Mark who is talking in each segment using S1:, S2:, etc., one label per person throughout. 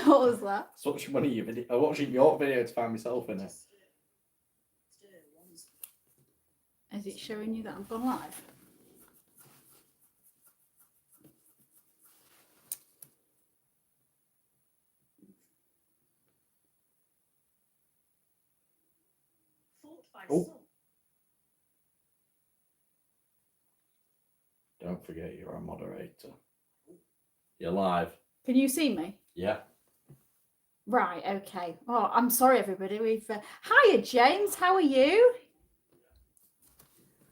S1: What was that?
S2: I was watching one of your videos. I was watching your video to find myself in it.
S1: Is it showing you that I've gone live?
S2: Oh. Don't forget you're a moderator. You're live.
S1: Can you see me?
S2: Yeah.
S1: Right, okay. Oh, I'm sorry, everybody. Hiya, James. How are you?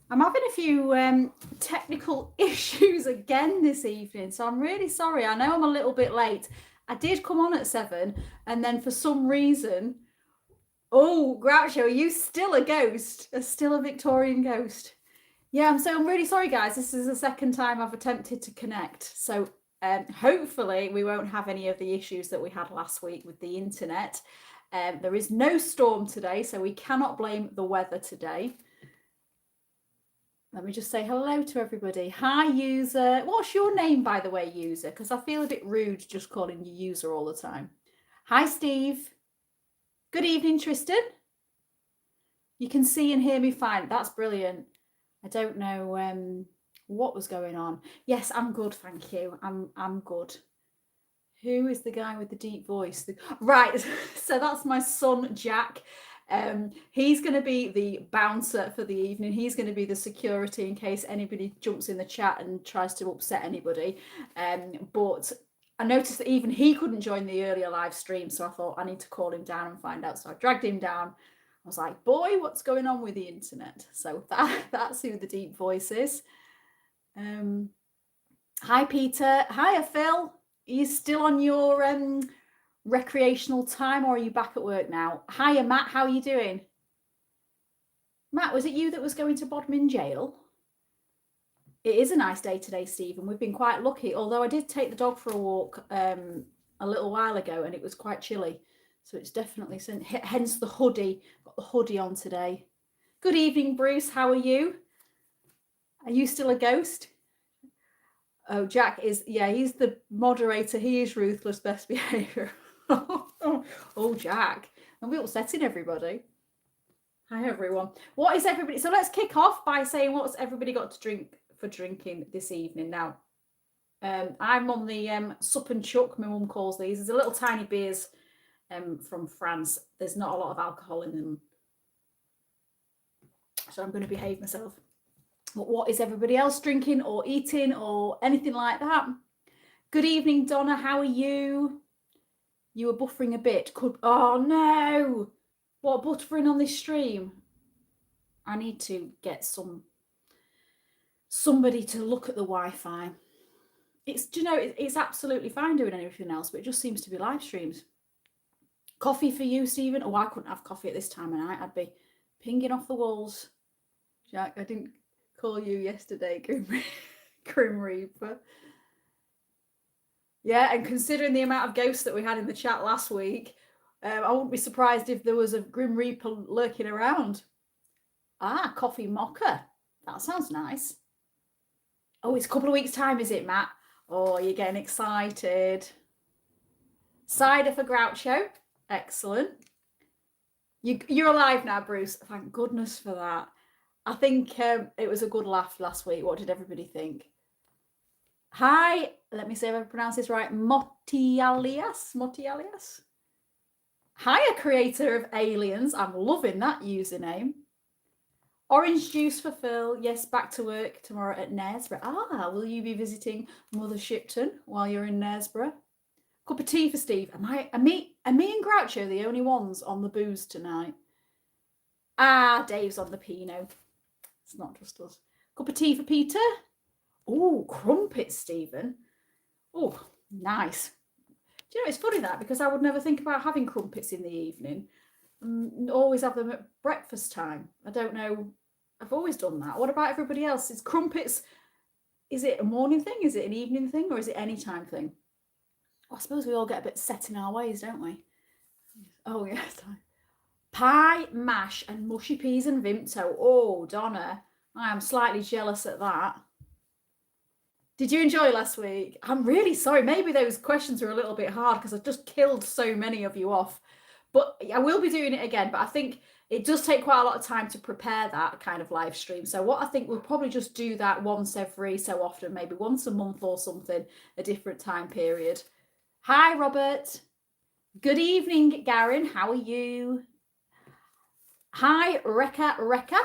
S1: I'm having a few technical issues again this evening, so I'm really sorry. I know I'm a little bit late. I did come on at 7, and then for some reason... Oh, Groucho, are you still a ghost? Still a Victorian ghost? Yeah, I'm really sorry, guys. This is the second time I've attempted to connect. So hopefully we won't have any of the issues that we had last week with the internet. There is no storm today, so we cannot blame the weather today. Let me just say hello to everybody. Hi, user. What's your name, by the way, user? Because I feel a bit rude just calling you user all the time. Hi, Steve. Good evening, Tristan. You can see and hear me fine. That's brilliant. I don't know what was going on. Yes, I'm good, thank you. I'm good. Who is the guy with the deep voice? Right, so that's my son, Jack. He's going to be the bouncer for the evening. He's going to be the security in case anybody jumps in the chat and tries to upset anybody. But I noticed that even he couldn't join the earlier live stream, so I thought I need to call him down and find out. So I dragged him down. I was like, boy, what's going on with the internet? So that's who the deep voice is. Hi, Peter. Hiya, Phil. Are you still on your recreational time, or are you back at work now? Hiya, Matt. How are you doing? Matt, was it you that was going to Bodmin jail? It is a nice day today, Stephen. We've been quite lucky, although I did take the dog for a walk a little while ago and it was quite chilly. So it's definitely, hence the hoodie. Got the hoodie on today. Good evening, Bruce. How are you? Are you still a ghost? Oh, Jack is, yeah, he's the moderator. He is ruthless, best behaviour. Oh, Jack. And we're upsetting everybody. Hi, everyone. What is everybody? So let's kick off by saying what's everybody got to drink for drinking this evening. Now, I'm on the sup and chuck, my mum calls these. There's a little tiny beers from France. There's not a lot of alcohol in them. So I'm going to behave myself. But what is everybody else drinking or eating or anything like that? Good evening, Donna. How are you? You were buffering a bit. Oh, no. What, buffering on this stream? I need to get somebody to look at the Wi-Fi. It's absolutely fine doing anything else, but it just seems to be live streams. Coffee for you, Stephen? Oh, I couldn't have coffee at this time of night. I'd be pinging off the walls. Jack, I didn't call you yesterday, Grim Reaper. Yeah, and considering the amount of ghosts that we had in the chat last week, I wouldn't be surprised if there was a Grim Reaper lurking around. Ah, coffee mocha. That sounds nice. Oh, it's a couple of weeks' time, is it, Matt? Oh, you're getting excited. Cider for Groucho. Excellent. You're alive now, Bruce. Thank goodness for that. I think it was a good laugh last week. What did everybody think? Hi, let me see if I pronounce this right. Motialias. Hiya, creator of Aliens. I'm loving that username. Orange juice for Phil. Yes, back to work tomorrow at Knaresborough. Ah, will you be visiting Mother Shipton while you're in Knaresborough? Cup of tea for Steve. Are me and Groucho the only ones on the booze tonight? Ah, Dave's on the Pinot. It's not just us. Cup of tea for Peter. Oh, crumpets, Stephen. Oh, nice. Do you know, it's funny that, because I would never think about having crumpets in the evening. Always have them at breakfast time. I don't know. I've always done that. What about everybody else? Is crumpets, is it a morning thing? Is it an evening thing? Or is it any time thing? Well, I suppose we all get a bit set in our ways, don't we? Oh, yes. Pie, mash, and mushy peas and Vimto. Oh, Donna, I am slightly jealous at that. Did you enjoy last week? I'm really sorry. Maybe those questions were a little bit hard because I've just killed so many of you off. But I will be doing it again. But I think it does take quite a lot of time to prepare that kind of live stream. So what I think we'll probably just do that once every so often, maybe once a month or something, a different time period. Hi, Robert. Good evening, Garen. How are you? Hi, Rekka.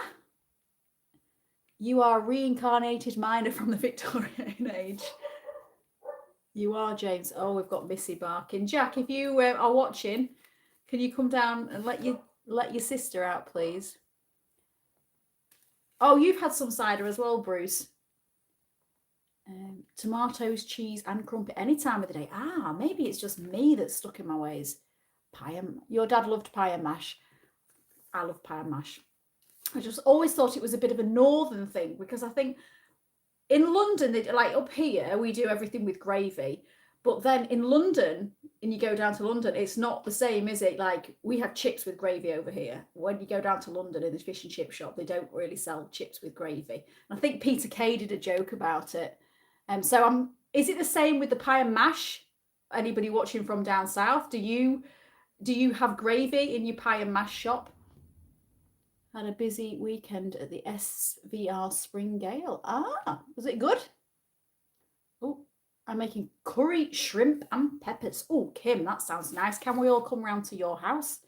S1: You are a reincarnated miner from the Victorian age. You are, James. Oh, we've got Missy barking. Jack, if you are watching, can you come down and let your sister out, please? Oh, you've had some cider as well, Bruce. Tomatoes, cheese, and crumpet any time of the day. Ah, maybe it's just me that's stuck in my ways. Your dad loved pie and mash. I love pie and mash. I just always thought it was a bit of a northern thing because I think in London, like up here, we do everything with gravy. But then in London, and you go down to London, it's not the same, is it? Like we have chips with gravy over here. When you go down to London in the fish and chip shop, they don't really sell chips with gravy. And I think Peter Kay did a joke about it. Is it the same with the pie and mash? Anybody watching from down south, do you have gravy in your pie and mash shop? Had a busy weekend at the SVR Spring Gale. Ah, was it good? Oh, I'm making curry, shrimp, and peppers. Oh, Kim, that sounds nice. Can we all come round to your house?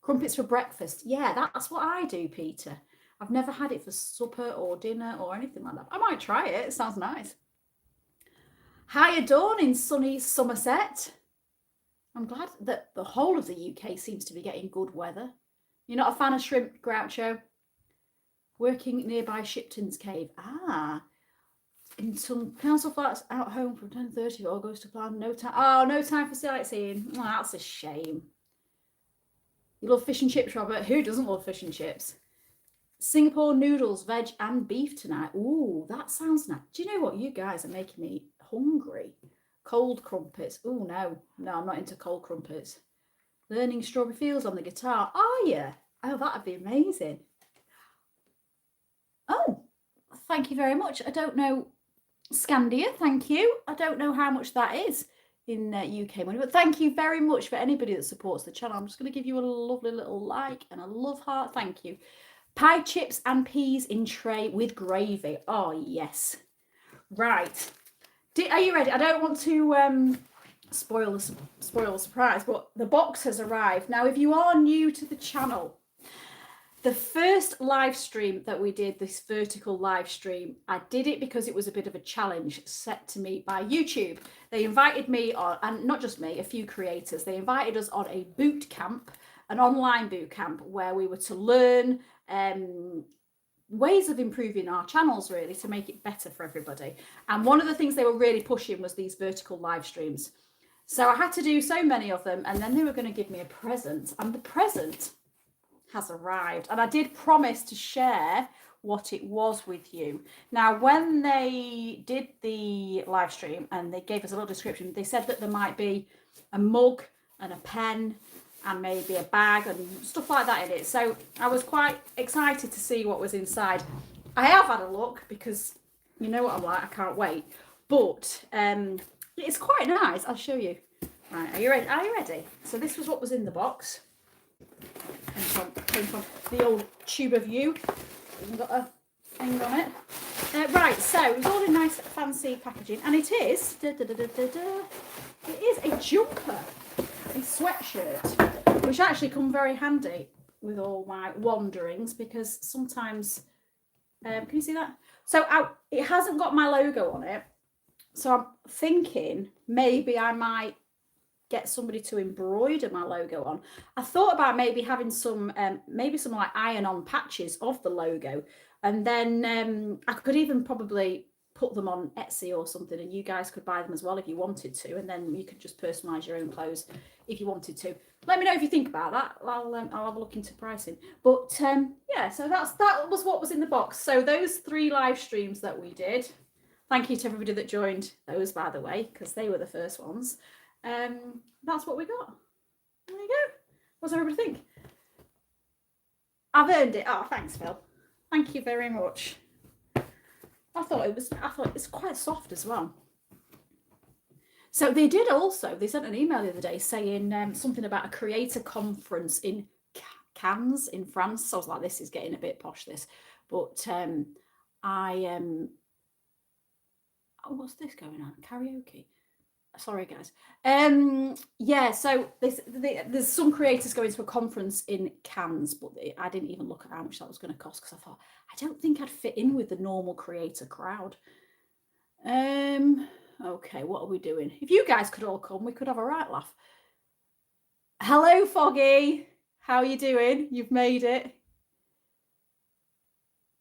S1: Crumpets for breakfast. Yeah, that's what I do, Peter. I've never had it for supper or dinner or anything like that. I might try it. It sounds nice. Hi, Dawn in sunny Somerset. I'm glad that the whole of the UK seems to be getting good weather. You're not a fan of shrimp, Groucho? Working nearby Shipton's Cave. Ah. In some council flats out home from 10:30 all goes to plan. No time. Oh, no time for sightseeing. Oh, that's a shame. You love fish and chips, Robert? Who doesn't love fish and chips? Singapore noodles, veg and beef tonight. Ooh, that sounds nice. Do you know what? You guys are making me hungry. Cold crumpets. Ooh, no, I'm not into cold crumpets. Learning Strawberry Fields on the guitar. Are you? Oh, that'd be amazing. Oh, thank you very much. I don't know. Scandia, thank you. I don't know how much that is in UK money, but thank you very much for anybody that supports the channel. I'm just going to give you a lovely little like and a love heart. Thank you. Pie, chips and peas in tray with gravy. Oh, yes. Right. Are you ready? I don't want to spoil the surprise, but the box has arrived. Now, if you are new to the channel, the first live stream that we did, this vertical live stream, I did it because it was a bit of a challenge set to me by YouTube. They invited me on, and not just me, a few creators, they invited us on a boot camp, an online boot camp where we were to learn ways of improving our channels, really, to make it better for everybody. And one of the things they were really pushing was these vertical live streams. So I had to do so many of them, and then they were going to give me a present, and the present has arrived. And I did promise to share what it was with you. Now, when they did the live stream and they gave us a little description, they said that there might be a mug and a pen and maybe a bag and stuff like that in it. So I was quite excited to see what was inside. I have had a look because you know what I'm like, I can't wait. But it's quite nice. I'll show you. Right, are you ready? Are you ready? So this was what was in the box. Came from the old tube of you. We've got a thing on it. Right, so it was all in nice fancy packaging, and it is a jumper, a sweatshirt, which actually come very handy with all my wanderings because sometimes, can you see that? So it hasn't got my logo on it, so I'm thinking maybe I might get somebody to embroider my logo on. I thought about maybe having some like iron-on patches of the logo, and then I could even probably put them on Etsy or something, and you guys could buy them as well if you wanted to, and then you could just personalize your own clothes if you wanted to. Let me know if you think about that. I'll have a look into pricing. But yeah, so that was what was in the box. So those 3 live streams that we did. Thank you to everybody that joined those, by the way, because they were the first ones. That's what we got. There you go. What does everybody think? I've earned it. Oh, thanks, Phil. Thank you very much. I thought it's quite soft as well. So they sent an email the other day saying something about a creator conference in Cannes in France. So I was like, this is getting a bit posh, this. But oh, what's this going on? Karaoke. Sorry, guys. Yeah, so there's some creators going to a conference in Cannes, but I didn't even look at how much that was going to cost because I thought, I don't think I'd fit in with the normal creator crowd. Okay, what are we doing? If you guys could all come, we could have a right laugh. Hello, Foggy. How are you doing? You've made it.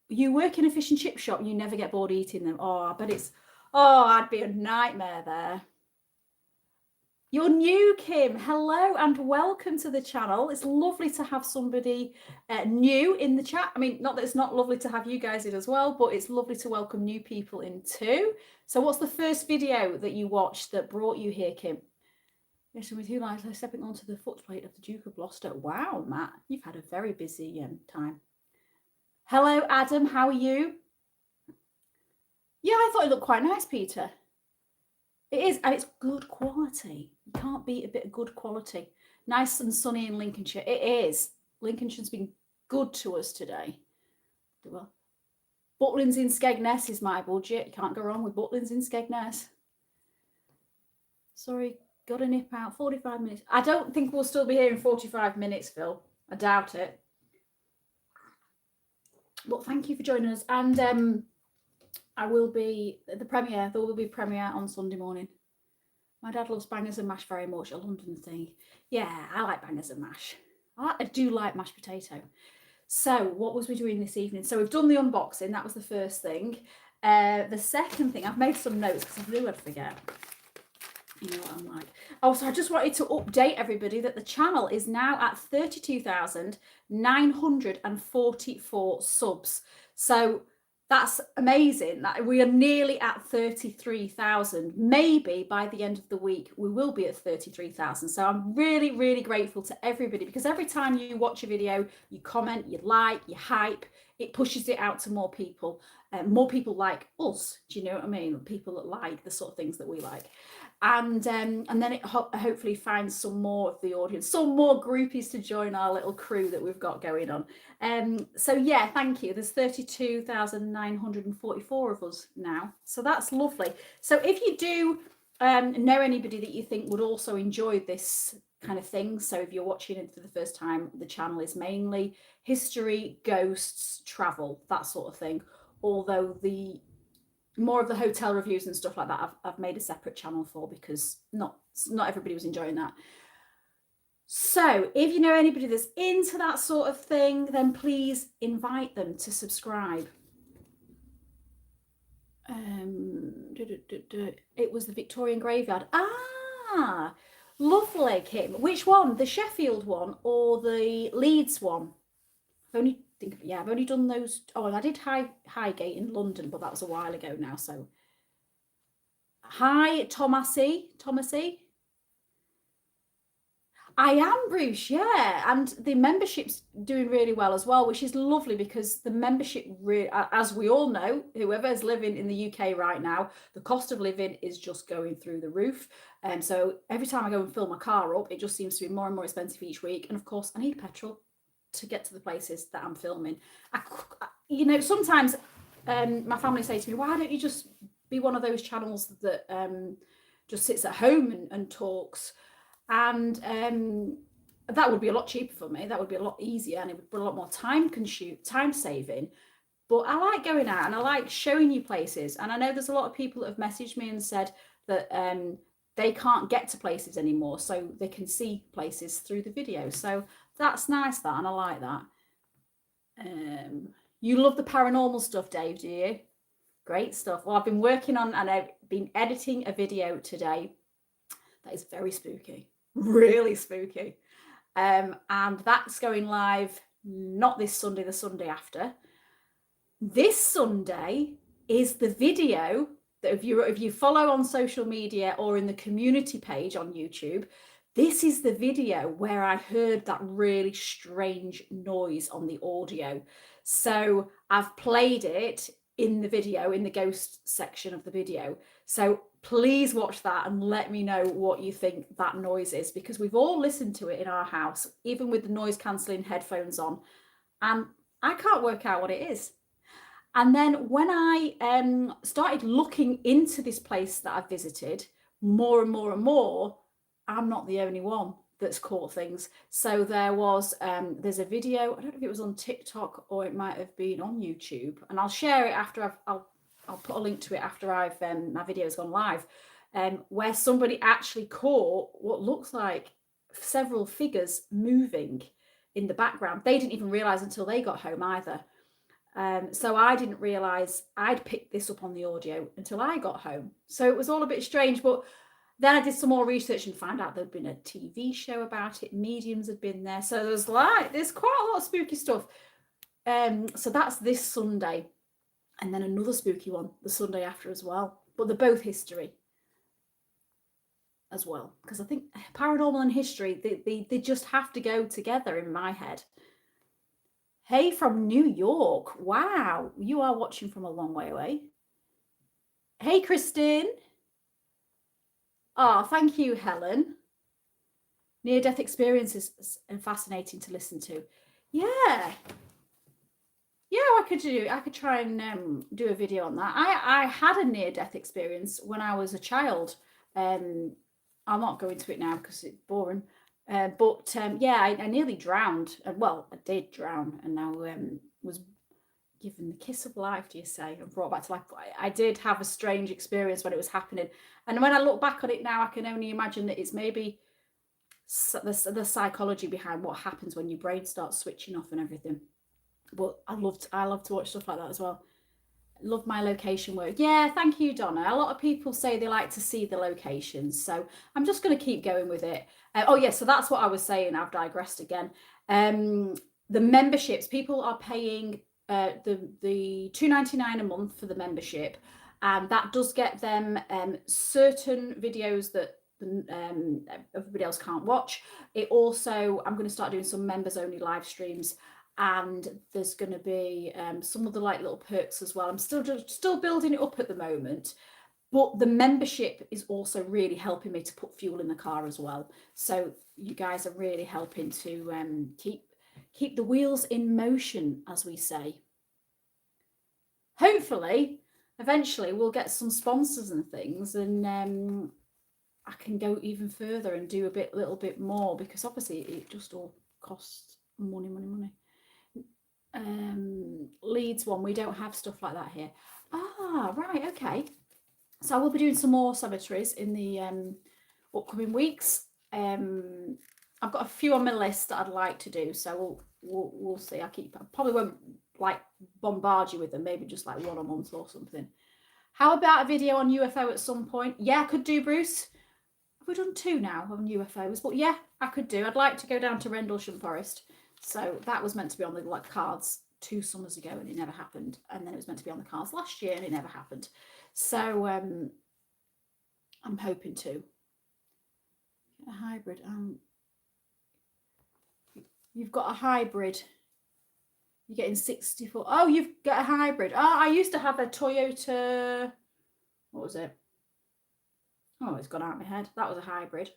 S1: You work in a fish and chip shop and you never get bored eating them. Oh, I bet I'd be a nightmare there. You're new, Kim. Hello and welcome to the channel. It's lovely to have somebody new in the chat. I mean, not that it's not lovely to have you guys in as well, but it's lovely to welcome new people in too. So what's the first video that you watched that brought you here, Kim? Yes, with you like stepping onto the footplate of the Duke of Gloucester. Wow, Matt, you've had a very busy time. Hello, Adam. How are you? Yeah, I thought it looked quite nice, Peter. It is, and it's good quality. You can't beat a bit of good quality. Nice and sunny in Lincolnshire. It is. Lincolnshire's been good to us today. Well, Butlins in Skegness is my budget. You can't go wrong with Butlins in Skegness. Sorry, got to nip out. 45 minutes. I don't think we'll still be here in 45 minutes, Phil. I doubt it. But thank you for joining us. And I will be at the premiere. There will be a premiere on Sunday morning. My dad loves bangers and mash very much, a London thing. Yeah, I like bangers and mash. I do like mashed potato. So what was we doing this evening? So we've done the unboxing. That was the first thing. The second thing, I've made some notes because I knew I'd forget. You know what I'm like. Oh, so I just wanted to update everybody that the channel is now at 32,944 subs. So that's amazing. That we are nearly at 33,000. Maybe by the end of the week, we will be at 33,000. So I'm really, really grateful to everybody because every time you watch a video, you comment, you like, you hype, it pushes it out to more people like us. Do you know what I mean? People that like the sort of things that we like. And then it hopefully finds some more of the audience, some more groupies to join our little crew that we've got going on. So yeah, thank you. There's 32,944 of us now. So that's lovely. So if you do know anybody that you think would also enjoy this kind of thing, so if you're watching it for the first time, the channel is mainly history, ghosts, travel, that sort of thing. Although the more of the hotel reviews and stuff like that I've made a separate channel for because not everybody was enjoying that. So if you know anybody that's into that sort of thing, then please invite them to subscribe. It was the Victorian graveyard. Ah, lovely, Kim. Which one? The Sheffield one or the Leeds one? I've only done those. Oh, and I did Highgate in London, but that was a while ago now. So, hi, Thomasy. I am, Bruce, yeah. And the membership's doing really well as well, which is lovely because the membership, as we all know, whoever's living in the UK right now, the cost of living is just going through the roof. And so every time I go and fill my car up, it just seems to be more and more expensive each week. And of course, I need petrol to get to the places that I'm filming. Sometimes my family say to me, why don't you just be one of those channels that just sits at home and talks? And that would be a lot cheaper for me. That would be a lot easier and it would be a lot more time saving. But I like going out and I like showing you places. And I know there's a lot of people that have messaged me and said that they can't get to places anymore, so they can see places through the video. So that's nice, and I like that. You love the paranormal stuff, Dave, do you? Great stuff. Well, I've been working on and I've been editing a video today that is very spooky, really spooky. And that's going live not this Sunday, the Sunday after. This Sunday is the video that if you follow on social media or in the community page on YouTube, this is the video where I heard that really strange noise on the audio. So I've played it in the video, in the ghost section of the video. So please watch that and let me know what you think that noise is, because we've all listened to it in our house, even with the noise cancelling headphones on, and I can't work out what it is. And then when I started looking into this place that I've visited more and more and more, I'm not the only one that's caught things. So there's a video, I don't know if it was on TikTok or it might have been on YouTube, and I'll share it after I'll put a link to it after my video's gone live, where somebody actually caught what looks like several figures moving in the background. They didn't even realize until they got home either. So I didn't realize I'd picked this up on the audio until I got home. So it was all a bit strange, but then I did some more research and found out there'd been a TV show about it. Mediums had been there. So there's quite a lot of spooky stuff. So that's this Sunday. And then another spooky one the Sunday after as well. But they're both history as well. Because I think paranormal and history, they just have to go together in my head. Hey, from New York. Wow, you are watching from a long way away. Hey, Christine. Oh, thank you, Helen. Near-death experiences are fascinating to listen to. Yeah. Yeah, I could try and do a video on that. I had a near-death experience when I was a child. I'll not go into it now because it's boring. But yeah, I nearly drowned. Well, I did drown, and now was given the kiss of life, do you say, and brought back to life. I did have a strange experience when it was happening, and when I look back on it now, I can only imagine that it's maybe the psychology behind what happens when your brain starts switching off and everything. But I love to watch stuff like that as well. Love my location work. Yeah, thank you, Donna. A lot of people say they like to see the locations, so I'm just going to keep going with it. Oh yeah, so that's what I was saying. I've digressed again. The memberships, people are paying the $2.99 a month for the membership, and that does get them certain videos that everybody else can't watch. It also, I'm going to start doing some members only live streams. And there's going to be some of the little perks as well. I'm still building it up at the moment, but the membership is also really helping me to put fuel in the car as well. So you guys are really helping to keep the wheels in motion, as we say. Hopefully, eventually, we'll get some sponsors and things, and I can go even further and do a little bit more, because obviously it just all costs money. Leeds one, we don't have stuff like that here. Right, okay. So I will be doing some more cemeteries in the upcoming weeks. I've got a few on my list that I'd like to do, so we'll see. I probably won't bombard you with them, maybe just one a month or something. How about a video on UFO at some point? Yeah, I could do, Bruce. Have we done 2 now on UFOs? But yeah, I could do. I'd like to go down to Rendlesham Forest. So that was meant to be on the cards 2 summers ago, and it never happened. And then it was meant to be on the cards last year, and it never happened. So I'm hoping to. A hybrid. You've got a hybrid. You're getting 64. Oh, you've got a hybrid. I used to have a Toyota. What was it? Oh, it's gone out of my head. That was a hybrid.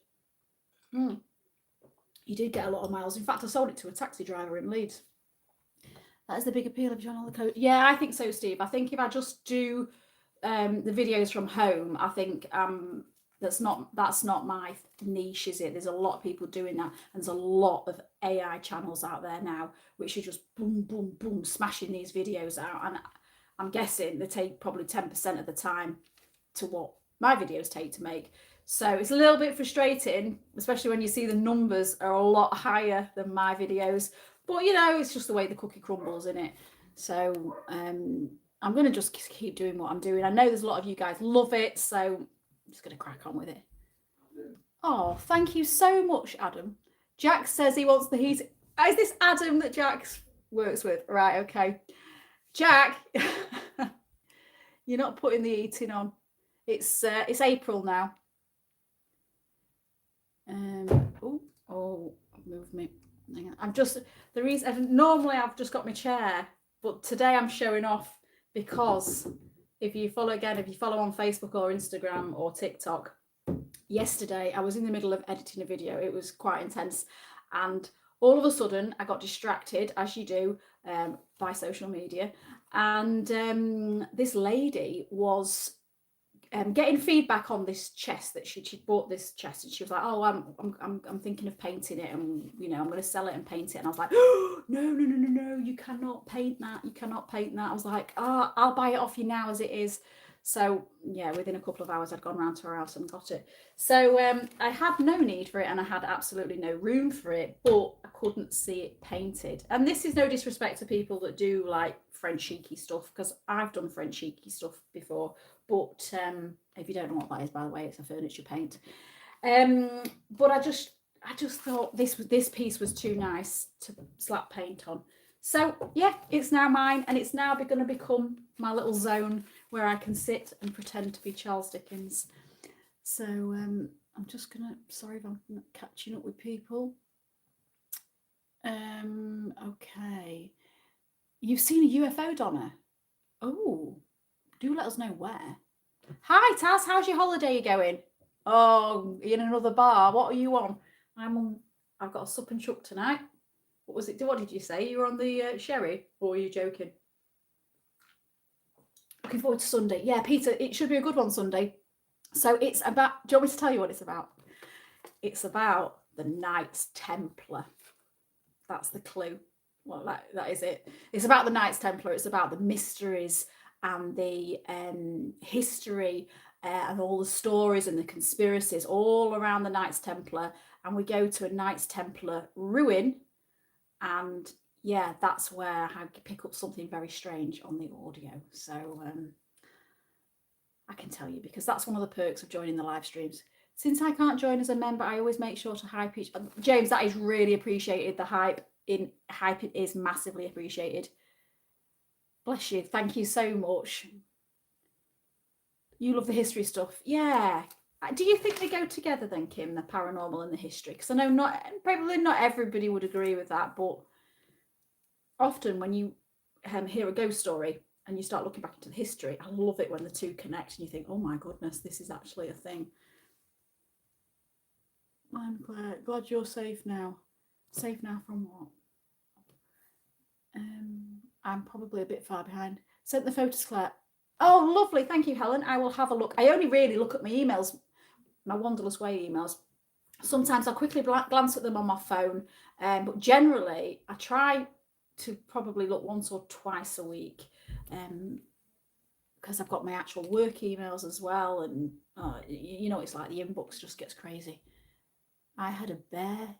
S1: You did get a lot of miles. In fact, I sold it to a taxi driver in Leeds. That is the big appeal of John on the Coast. Yeah, I think so, Steve. I think if I just do the videos from home, I think that's not my niche, is it? There's a lot of people doing that, and there's a lot of AI channels out there now which are just boom, boom, boom, smashing these videos out. And I'm guessing they take probably 10% of the time to what my videos take to make. So it's a little bit frustrating, especially when you see the numbers are a lot higher than my videos. But, it's just the way the cookie crumbles, isn't it? So I'm going to just keep doing what I'm doing. I know there's a lot of you guys love it, so I'm just going to crack on with it. Oh, thank you so much, Adam. Jack says he wants the heat. Is this Adam that Jack works with? Right, okay. Jack, you're not putting the heating on. It's April now. Move me. Hang on. Normally I've just got my chair, but today I'm showing off because if you follow on Facebook or Instagram or TikTok, yesterday I was in the middle of editing a video. It was quite intense, and all of a sudden I got distracted, as you do, by social media, and this lady was getting feedback on this chest that she'd bought this chest, and she was like, "Oh, I'm thinking of painting it, and I'm going to sell it and paint it." And I was like, "Oh, no, you cannot paint that. You cannot paint that." I was like, "Oh, I'll buy it off you now as it is." So yeah, within a couple of hours, I'd gone round to her house and got it. So I had no need for it, and I had absolutely no room for it, but I couldn't see it painted. And this is no disrespect to people that do like French cheeky stuff, because I've done French cheeky stuff before. But if you don't know what that is, by the way, it's a furniture paint. But I just thought this piece was too nice to slap paint on. So yeah, it's now mine, and it's now going to become my little zone where I can sit and pretend to be Charles Dickens. So I'm just gonna, sorry if I'm not catching up with people. Okay, you've seen a UFO, Donna? Oh, do let us know where. Hi Taz, how's your holiday going? Oh, in another bar. What are you on? I've got a sup and chuck tonight. What was it? What did you say? You were on the sherry, or were you joking? Looking forward to Sunday. Yeah, Peter, it should be a good one Sunday. So it's about, do you want me to tell you what it's about? It's about the Knights Templar. That's the clue. Well, that is it. It's about the Knights Templar. It's about the mysteries and the history and all the stories and the conspiracies all around the Knights Templar. And we go to a Knights Templar ruin, and yeah, that's where I pick up something very strange on the audio. So I can tell you, because that's one of the perks of joining the live streams. Since I can't join as a member, I always make sure to hype each. James, that is really appreciated. The hype is massively appreciated. Bless you. Thank you so much. You love the history stuff. Yeah. Do you think they go together then, Kim, the paranormal and the history? Because I know probably not everybody would agree with that, but often when you hear a ghost story and you start looking back into the history, I love it when the two connect and you think, oh my goodness, this is actually a thing. I'm glad you're safe now. Safe now from what? I'm probably a bit far behind. Sent the photos, Claire. Oh, lovely. Thank you, Helen. I will have a look. I only really look at my emails, my Wanderless Way emails. Sometimes I'll quickly glance at them on my phone, but generally I try to probably look once or twice a week, because I've got my actual work emails as well, and it's like the inbox just gets crazy. I had a bear.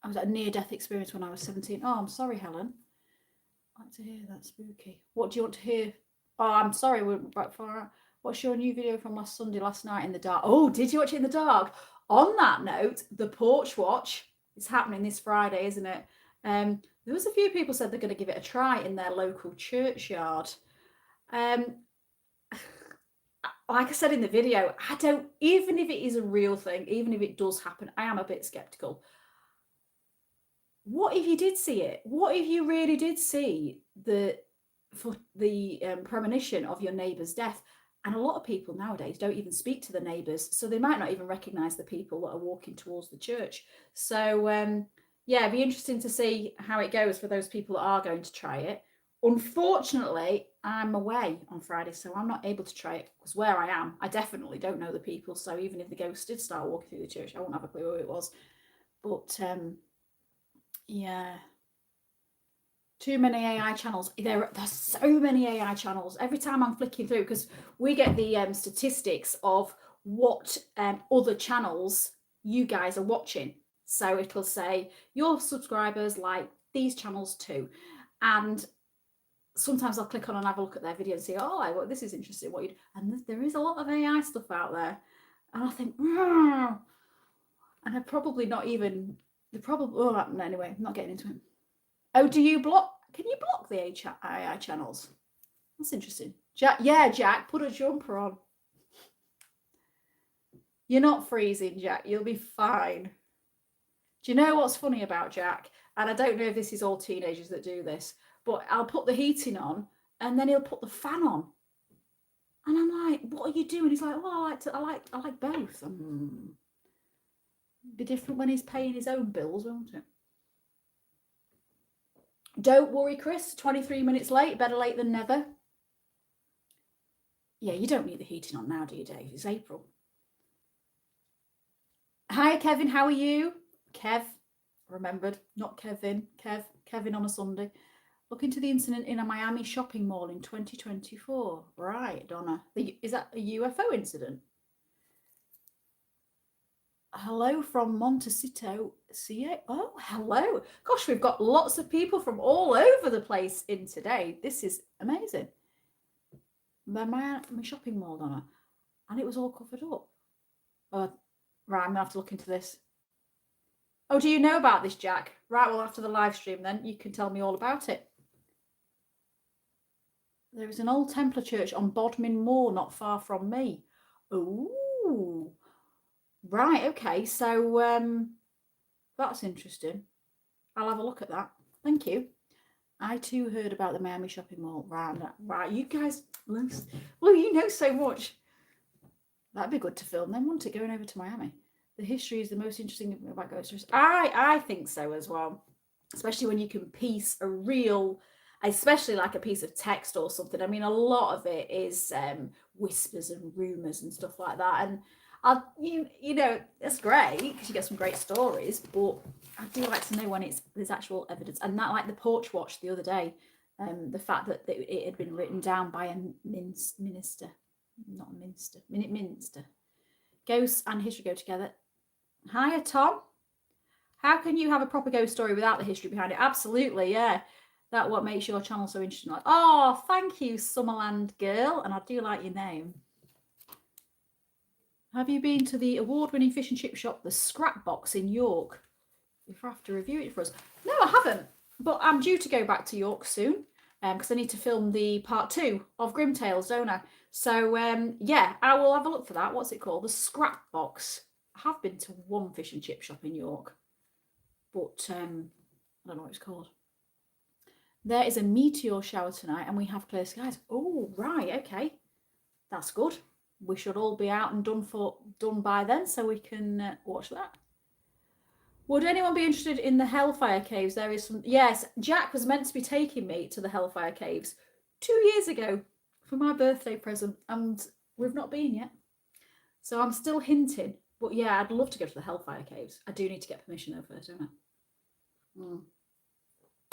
S1: I was at a near-death experience when I was 17. Oh, I'm sorry, Helen. I'd like to hear that. Spooky. What do you want to hear? Oh, I'm sorry, we're back far. What's your new video from last Sunday, last night in the dark? Oh, did you watch it in the dark? On that note, the Porch Watch is happening this Friday, isn't it? There was a few people said they're going to give it a try in their local churchyard. Like I said in the video, even if it is a real thing, even if it does happen, I am a bit skeptical. What if you did see it? What if you really did see the premonition of your neighbour's death? And a lot of people nowadays don't even speak to the neighbours, so they might not even recognise the people that are walking towards the church. So yeah, it'd be interesting to see how it goes for those people that are going to try it. Unfortunately, I'm away on Friday, so I'm not able to try it, because where I am, I definitely don't know the people. So even if the ghost did start walking through the church, I won't have a clue who it was. But yeah, too many AI channels. There's so many AI channels. Every time I'm flicking through, because we get the statistics of what other channels you guys are watching. So it'll say your subscribers like these channels too, and sometimes I'll click on and have a look at their video and see, oh, well, this is interesting. And there is a lot of AI stuff out there, and I think, and I'm probably not even. Anyway, I'm not getting into it. Oh, do you block? Can you block the AI channels? That's interesting. Jack, put a jumper on. You're not freezing, Jack. You'll be fine. Do you know what's funny about Jack? And I don't know if this is all teenagers that do this, but I'll put the heating on and then he'll put the fan on. And I'm like, what are you doing? He's like, well, I like both. Be different when he's paying his own bills, won't it? Don't worry, Chris. 23 minutes late. Better late than never. Yeah, you don't need the heating on now, do you, Dave? It's April. Hi, Kevin. How are you? Kev. Remembered. Not Kevin. Kevin on a Sunday. Look into the incident in a Miami shopping mall in 2024. Right, Donna. Is that a UFO incident? Hello from Montecito, CA. Oh, hello. Gosh, we've got lots of people from all over the place in today. This is amazing. My shopping mall, Donna. And it was all covered up. Right, I'm going to have to look into this. Oh, do you know about this, Jack? Right, well, after the live stream then, you can tell me all about it. There is an old Templar church on Bodmin Moor, not far from me. Ooh. Right, okay. So that's interesting. I'll have a look at that. Thank you. I too heard about the Miami shopping mall. Right, you guys, well, you know so much. That'd be good to film then, wouldn't it? Going over to Miami. The history is the most interesting about ghost stories. I think so as well. Especially when you can piece a real, especially like a piece of text or something. I mean, a lot of it is whispers and rumours and stuff like that. And you know, it's great because you get some great stories, but I do like to know when there's actual evidence. And that, like the porch watch the other day, the fact that it had been written down by a minister. Ghosts and history go together. Hiya, Tom. How can you have a proper ghost story without the history behind it? Absolutely, yeah. That's what makes your channel so interesting. Like, oh, thank you, Summerland girl. And I do like your name. Have you been to the award-winning fish and chip shop, the Scrap Box in York? You have to review it for us. No, I haven't. But I'm due to go back to York soon because I need to film the part 2 of Grim Tales, don't I? So, yeah, I will have a look for that. What's it called? The Scrap Box. I have been to one fish and chip shop in York, but I don't know what it's called. There is a meteor shower tonight and we have clear skies. Oh, right, okay. That's good. We should all be out and done by then so we can watch that. Would anyone be interested in the Hellfire Caves? There is some... Yes, Jack was meant to be taking me to the Hellfire Caves 2 years ago for my birthday present, and we've not been yet. So I'm still hinting. But yeah, I'd love to go to the Hellfire Caves. I do need to get permission though first, don't I?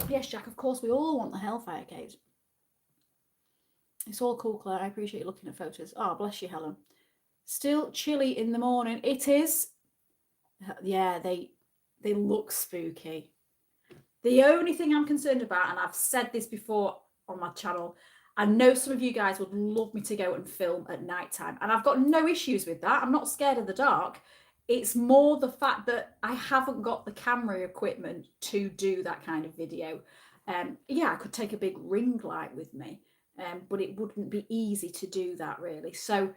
S1: Yes, Jack, of course we all want the Hellfire Caves. It's all cool, Claire. I appreciate you looking at photos. Oh, bless you, Helen. Still chilly in the morning. It is. Yeah, they look spooky. The only thing I'm concerned about, and I've said this before on my channel, I know some of you guys would love me to go and film at nighttime, and I've got no issues with that. I'm not scared of the dark. It's more the fact that I haven't got the camera equipment to do that kind of video. Yeah, I could take a big ring light with me. But it wouldn't be easy to do that really. So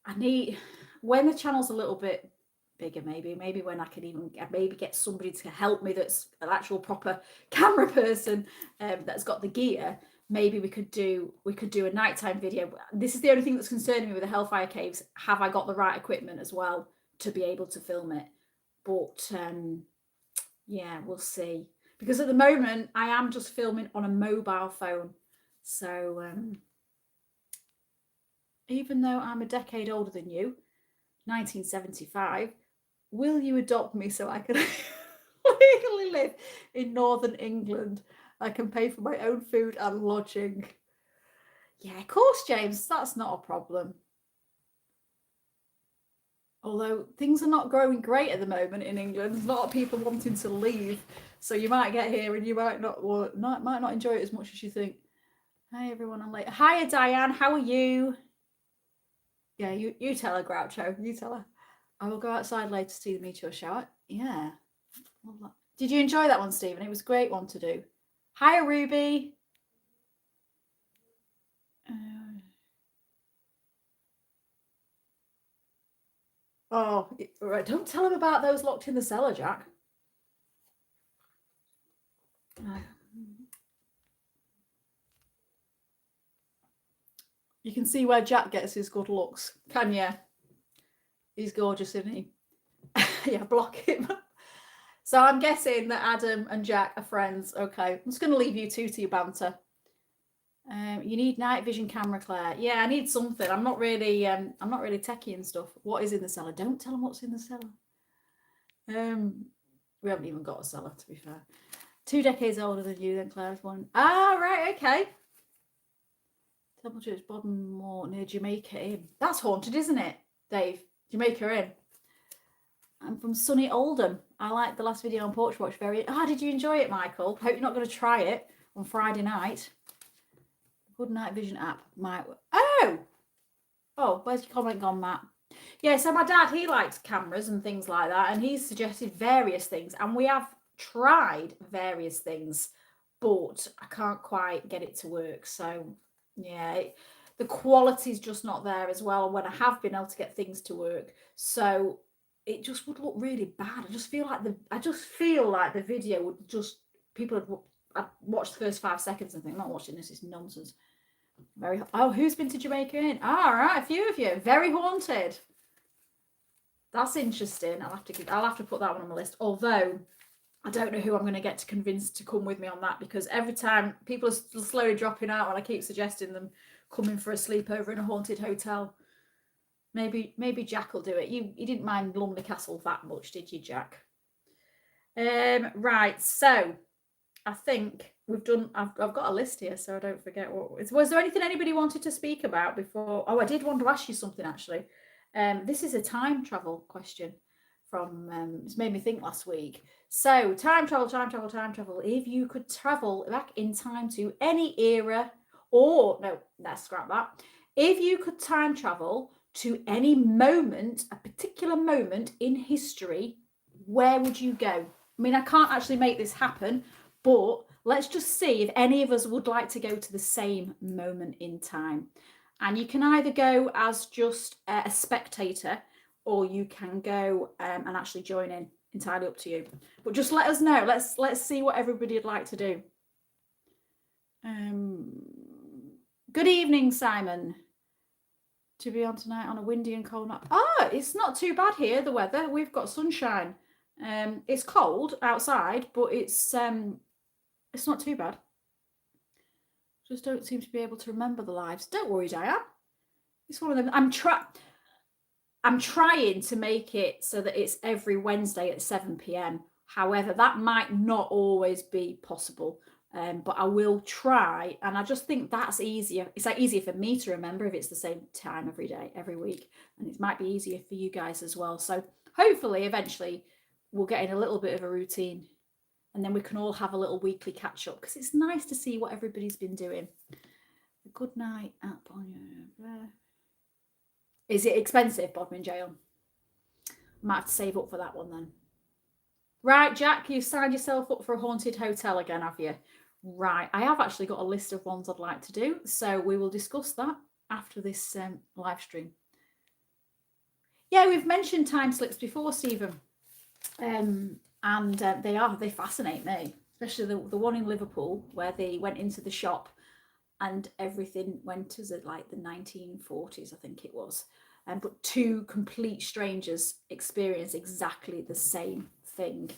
S1: I need, when the channel's a little bit bigger, maybe when I can even maybe get somebody to help me that's an actual proper camera person that's got the gear, maybe we could do a nighttime video. This is the only thing that's concerning me with the Hellfire Caves. Have I got the right equipment as well to be able to film it? But yeah, we'll see. Because at the moment I am just filming on a mobile phone. So even though I'm a decade older than you, 1975, will you adopt me so I can legally live in Northern England? I can pay for my own food and lodging. Yeah, of course, James, that's not a problem. Although things are not growing great at the moment in England, there's a lot of people wanting to leave. So you might get here and you might not enjoy it as much as you think. Hi everyone, I'm late. Hiya Diane, how are you? Yeah, you tell her, Groucho. You tell her. I will go outside later to see the meteor shower. Yeah. Did you enjoy that one, Stephen? It was a great one to do. Hiya Ruby. Oh, right. Don't tell him about those locked in the cellar, Jack. You can see where Jack gets his good looks, can you? He's gorgeous, isn't he? Yeah, block him. So I'm guessing that Adam and Jack are friends. Okay, I'm just going to leave you two to your banter. You need night vision camera, Claire. Yeah, I need something. I'm not really techie and stuff. What is in the cellar? Don't tell them what's in the cellar. We haven't even got a cellar, to be fair. 2 decades older than you, then Claire's one. Ah, right, okay. Temple Church, Bodmore, near Jamaica Inn. That's haunted, isn't it, Dave? Jamaica Inn. I'm from sunny Oldham. I liked the last video on Porch Watch very... Ah, did you enjoy it, Michael? Hope you're not going to try it on Friday night. Good night vision app. Oh, where's your comment gone, Matt? Yeah, so my dad, he likes cameras and things like that, and he's suggested various things, and we have tried various things, but I can't quite get it to work. So yeah, the quality's just not there as well when I have been able to get things to work. So it just would look really bad. I just feel like the video would just, people would I'd watch the first 5 seconds and think, I'm not watching this, it's nonsense. Who's been to Jamaica Inn? All right, a few of you. Very haunted. That's interesting. I'll have to put that one on my list. Although I don't know who I'm going to get to convince to come with me on that, because every time people are slowly dropping out and I keep suggesting them coming for a sleepover in a haunted hotel. Maybe Jack will do it. You didn't mind Lumley Castle that much, did you, Jack? Right, so I think we've done. I've got a list here, so I don't forget what. Was there anything anybody wanted to speak about before? Oh, I did want to ask you something actually. This is a time travel question from. It's made me think last week. So time travel. If you could travel back in time to any era, or no, let's scrap that. If you could time travel to any moment, a particular moment in history, where would you go? I mean, I can't actually make this happen, but let's just see if any of us would like to go to the same moment in time. And you can either go as just a spectator, or you can go and actually join in. Entirely up to you. But just let us know. Let's see what everybody would like to do. Good evening, Simon. To be on tonight on a windy and cold night. Oh, it's not too bad here, the weather. We've got sunshine. It's cold outside, but it's not too bad. Just don't seem to be able to remember the lives. Don't worry, Diane. It's one of them. I'm trying to make it so that it's every Wednesday at 7 p.m. However, that might not always be possible. But I will try, and I just think that's easier. It's like easier for me to remember if it's the same time every day, every week, and it might be easier for you guys as well. So hopefully, eventually, we'll get in a little bit of a routine, and then we can all have a little weekly catch up, because it's nice to see what everybody's been doing. A good night app on your. Is it expensive, Bob and Jail? Might have to save up for that one then. Right, Jack, you signed yourself up for a haunted hotel again, have you? Right, I have actually got a list of ones I'd like to do, so we will discuss that after this live stream. Yeah, we've mentioned time slips before, Stephen, and they fascinate me, especially the one in Liverpool where they went into the shop and everything went as like the 1940s, I think it was, but two complete strangers experienced exactly the same thing.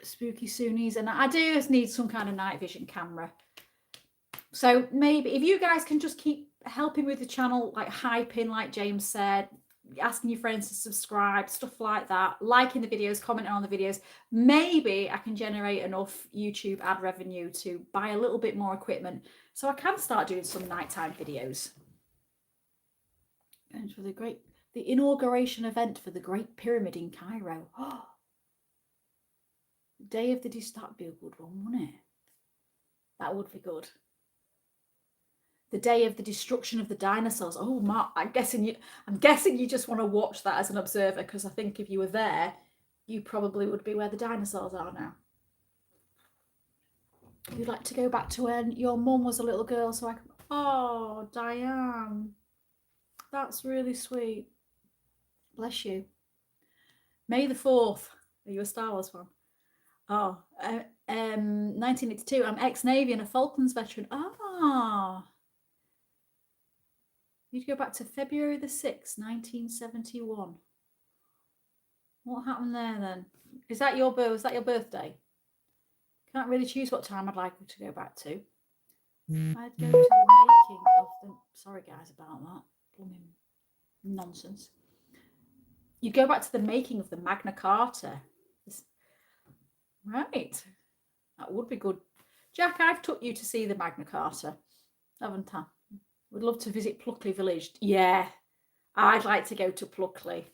S1: Spooky Soonies, and I do just need some kind of night vision camera. So maybe if you guys can just keep helping with the channel, like hyping, like James said, asking your friends to subscribe, stuff like that, liking the videos, commenting on the videos, maybe I can generate enough YouTube ad revenue to buy a little bit more equipment so I can start doing some nighttime videos. And for the inauguration event for the Great Pyramid in Cairo. Oh, Day of the that'd be a good one, wouldn't it? That would be good. The day of the destruction of the dinosaurs. Oh, Mark, I'm guessing you just want to watch that as an observer, because I think if you were there, you probably would be where the dinosaurs are now. You'd like to go back to when your mum was a little girl, so I can. Oh, Diane, that's really sweet. Bless you. May the 4th. Are you a Star Wars fan? Oh, 1982. I'm ex-Navy and a Falklands veteran. Ah. You'd go back to February the 6th, 1971. What happened there then? Was that your birthday? Can't really choose what time I'd like to go back to. I'd go to the making of the... Sorry, guys, about that. Blooming nonsense. You'd go back to the making of the Magna Carta. Right. That would be good. Jack, I've took you to see the Magna Carta, haven't I? Would love to visit Pluckley Village. Yeah, I'd like to go to Pluckley.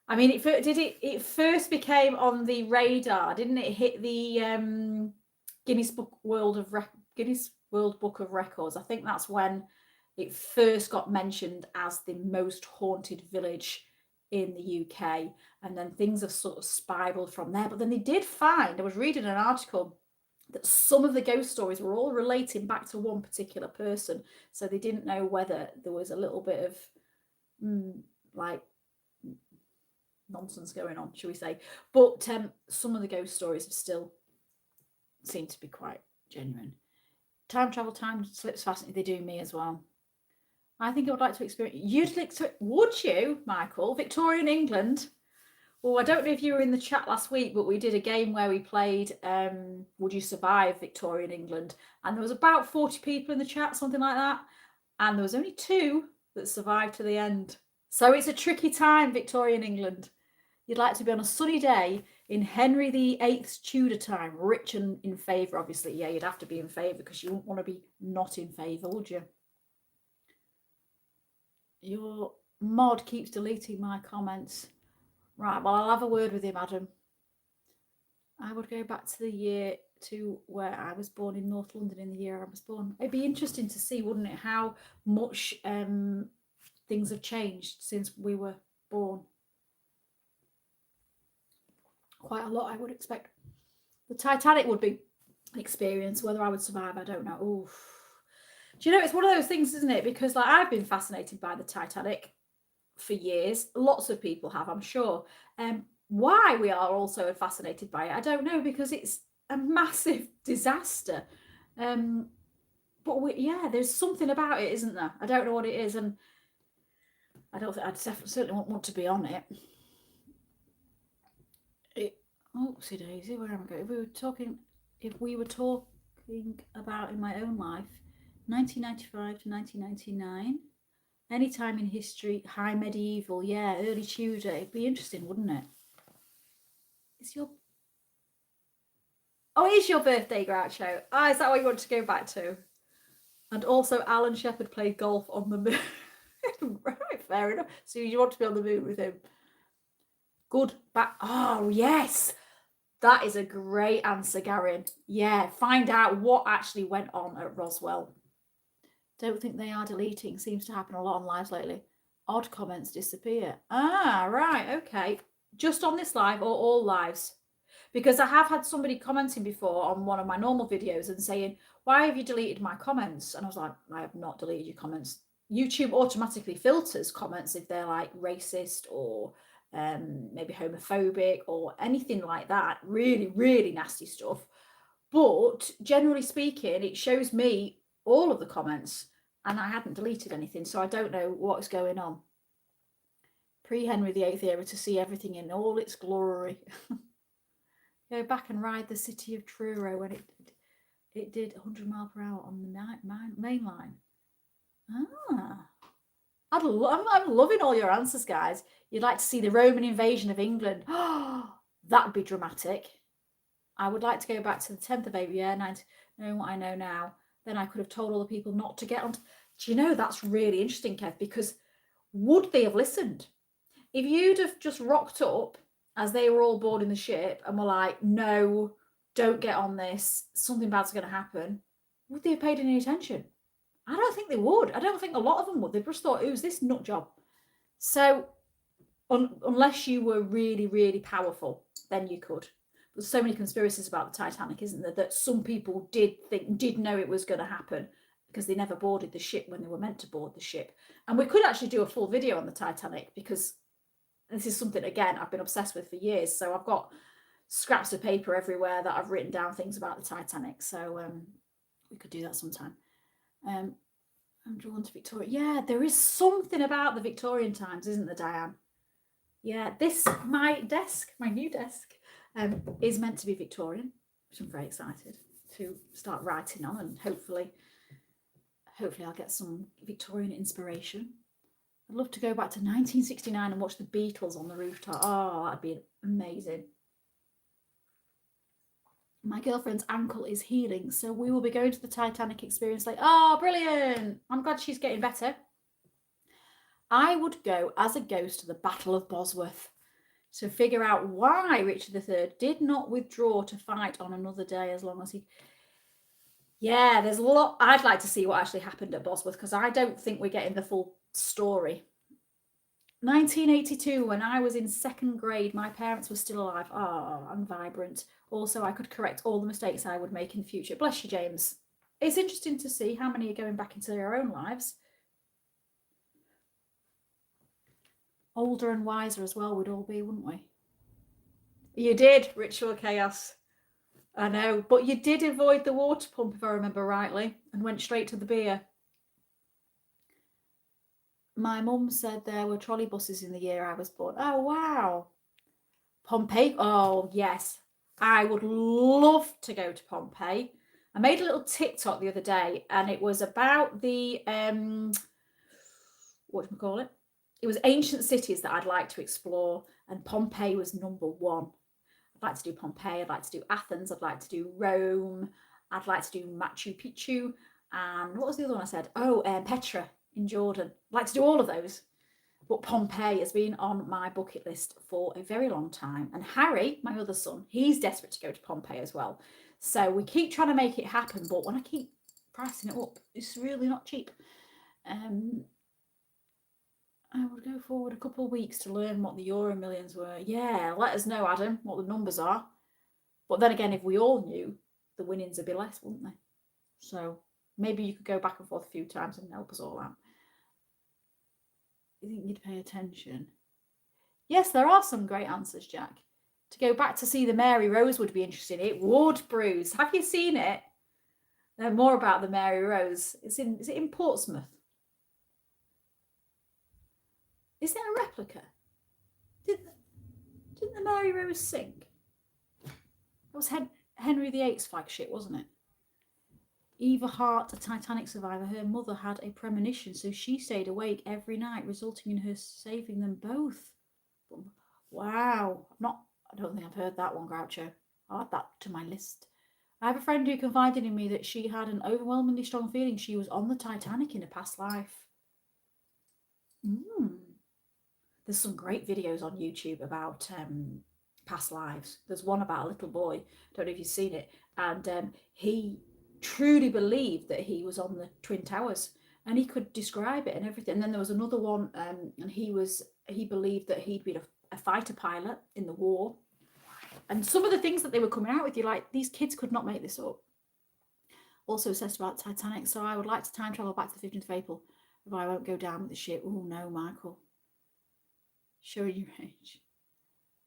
S1: I mean, it first became on the radar, didn't it? Hit the Guinness World Book of Records. I think that's when it first got mentioned as the most haunted village in the UK, and then things have sort of spiraled from there. But then they did find, I was reading an article, that some of the ghost stories were all relating back to one particular person, so they didn't know whether there was a little bit of like nonsense going on, shall we say. But some of the ghost stories have still seem to be quite genuine. Time travel, time slips fascinating. They do me as well. I think I would like to experience... Would you, Michael? Victorian England. Well, I don't know if you were in the chat last week, but we did a game where we played Would You Survive Victorian England? And there was about 40 people in the chat, something like that. And there was only 2 that survived to the end. So it's a tricky time, Victorian England. You'd like to be on a sunny day in Henry VIII's Tudor time, rich and in favour, obviously. Yeah, you'd have to be in favour because you wouldn't want to be not in favour, would you? Your mod keeps deleting my comments. Right, well, I'll have a word with him, Adam. I would go back to the year to where I was born in North London in the year I was born. It'd be interesting to see, wouldn't it, how much things have changed since we were born. Quite a lot, I would expect. The Titanic would be an experience. Whether I would survive, I don't know. Oof. Do you know, it's one of those things, isn't it? Because like I've been fascinated by the Titanic for years. Lots of people have, I'm sure. Why we are also fascinated by it, I don't know, because it's a massive disaster. But there's something about it, isn't there? I don't know what it is, and I don't think I'd certainly want to be on it. Oopsie daisy, where am I going? If we were talking about in my own life, 1995 to 1999, any time in history, high medieval, yeah, early Tudor, it'd be interesting, wouldn't it? It is your birthday, Groucho. Is that what you want to go back to? And also, Alan Shepard played golf on the moon. Right, fair enough. So you want to be on the moon with him? Good. Oh, yes. That is a great answer, Garen. Yeah, find out what actually went on at Roswell. Don't think they are deleting. Seems to happen a lot on lives lately. Odd comments disappear. Right, okay. Just on this live or all lives? Because I have had somebody commenting before on one of my normal videos and saying, why have you deleted my comments? And I was like, I have not deleted your comments. YouTube automatically filters comments if they're like racist or maybe homophobic or anything like that. Really, really nasty stuff. But generally speaking, it shows me all of the comments and I hadn't deleted anything. So I don't know what's going on. Pre-Henry VIII era to see everything in all its glory. Go back and ride the city of Truro when it did 100 miles per hour on the main line. I'm loving all your answers, guys. You'd like to see the Roman invasion of England. Oh, that'd be dramatic. I would like to go back to the 10th of April, knowing what I know now. Then I could have told all the people not to get on. Do you know, that's really interesting, Kev, because would they have listened? If you'd have just rocked up as they were all boarding the ship and were like, no, don't get on this, something bad's going to happen, would they have paid any attention? I don't think they would. I don't think a lot of them would. They just thought, who's this nut job? So unless you were really, really powerful, then you could. There's so many conspiracies about the Titanic, isn't there, that some people did know it was going to happen because they never boarded the ship when they were meant to board the ship. And we could actually do a full video on the Titanic because this is something, again, I've been obsessed with for years. So I've got scraps of paper everywhere that I've written down things about the Titanic. So we could do that sometime. I'm drawn to Victoria. Yeah, there is something about the Victorian times, isn't there, Diane? Yeah, my desk, my new desk, is meant to be Victorian, which I'm very excited to start writing on, and hopefully I'll get some Victorian inspiration. I'd love to go back to 1969 and watch the Beatles on the rooftop. Oh, that'd be amazing. My girlfriend's ankle is healing, so we will be going to the Titanic experience. Like, oh, brilliant. I'm glad she's getting better. I would go as a ghost to the Battle of Bosworth to figure out why Richard III did not withdraw to fight on another day as long as he... Yeah, there's a lot. I'd like to see what actually happened at Bosworth, because I don't think we're getting the full story. 1982, when I was in second grade, my parents were still alive. Oh, I'm vibrant. Also, I could correct all the mistakes I would make in the future. Bless you, James. It's interesting to see how many are going back into their own lives. Older and wiser as well, we'd all be, wouldn't we? You did, Ritual Chaos. I know, but you did avoid the water pump, if I remember rightly, and went straight to the beer. My mum said there were trolley buses in the year I was born. Oh, wow. Pompeii. Oh, yes. I would love to go to Pompeii. I made a little TikTok the other day, and it was about the, whatchamacallit? It was ancient cities that I'd like to explore, and Pompeii was number one. I'd like to do Pompeii, I'd like to do Athens, I'd like to do Rome, I'd like to do Machu Picchu, and what was the other one I said? Oh, Petra in Jordan. I'd like to do all of those. But Pompeii has been on my bucket list for a very long time. And Harry, my other son, he's desperate to go to Pompeii as well. So we keep trying to make it happen, but when I keep pricing it up, it's really not cheap. I would go forward a couple of weeks to learn what the Euro millions were. Yeah, let us know, Adam, what the numbers are. But then again, if we all knew, the winnings would be less, wouldn't they? So maybe you could go back and forth a few times and help us all out. You think you'd pay attention? Yes, there are some great answers, Jack. To go back to see the Mary Rose would be interesting. It would, Bruce. Have you seen it? Know more about the Mary Rose. Is it in Portsmouth? Is it a replica? Didn't the Mary Rose sink? That was Henry VIII's flagship, wasn't it? Eva Hart, a Titanic survivor, her mother had a premonition, so she stayed awake every night, resulting in her saving them both. Wow. I don't think I've heard that one, Groucho. I'll add that to my list. I have a friend who confided in me that she had an overwhelmingly strong feeling she was on the Titanic in a past life. There's some great videos on YouTube about past lives. There's one about a little boy. Don't know if you've seen it. And he truly believed that he was on the Twin Towers, and he could describe it and everything. And then there was another one, and he believed that he'd been a fighter pilot in the war. And some of the things that they were coming out with, you're like, these kids could not make this up. Also says about Titanic, so I would like to time travel back to the 15th of April, if I won't go down with the ship. Oh no, Michael. Showing your age.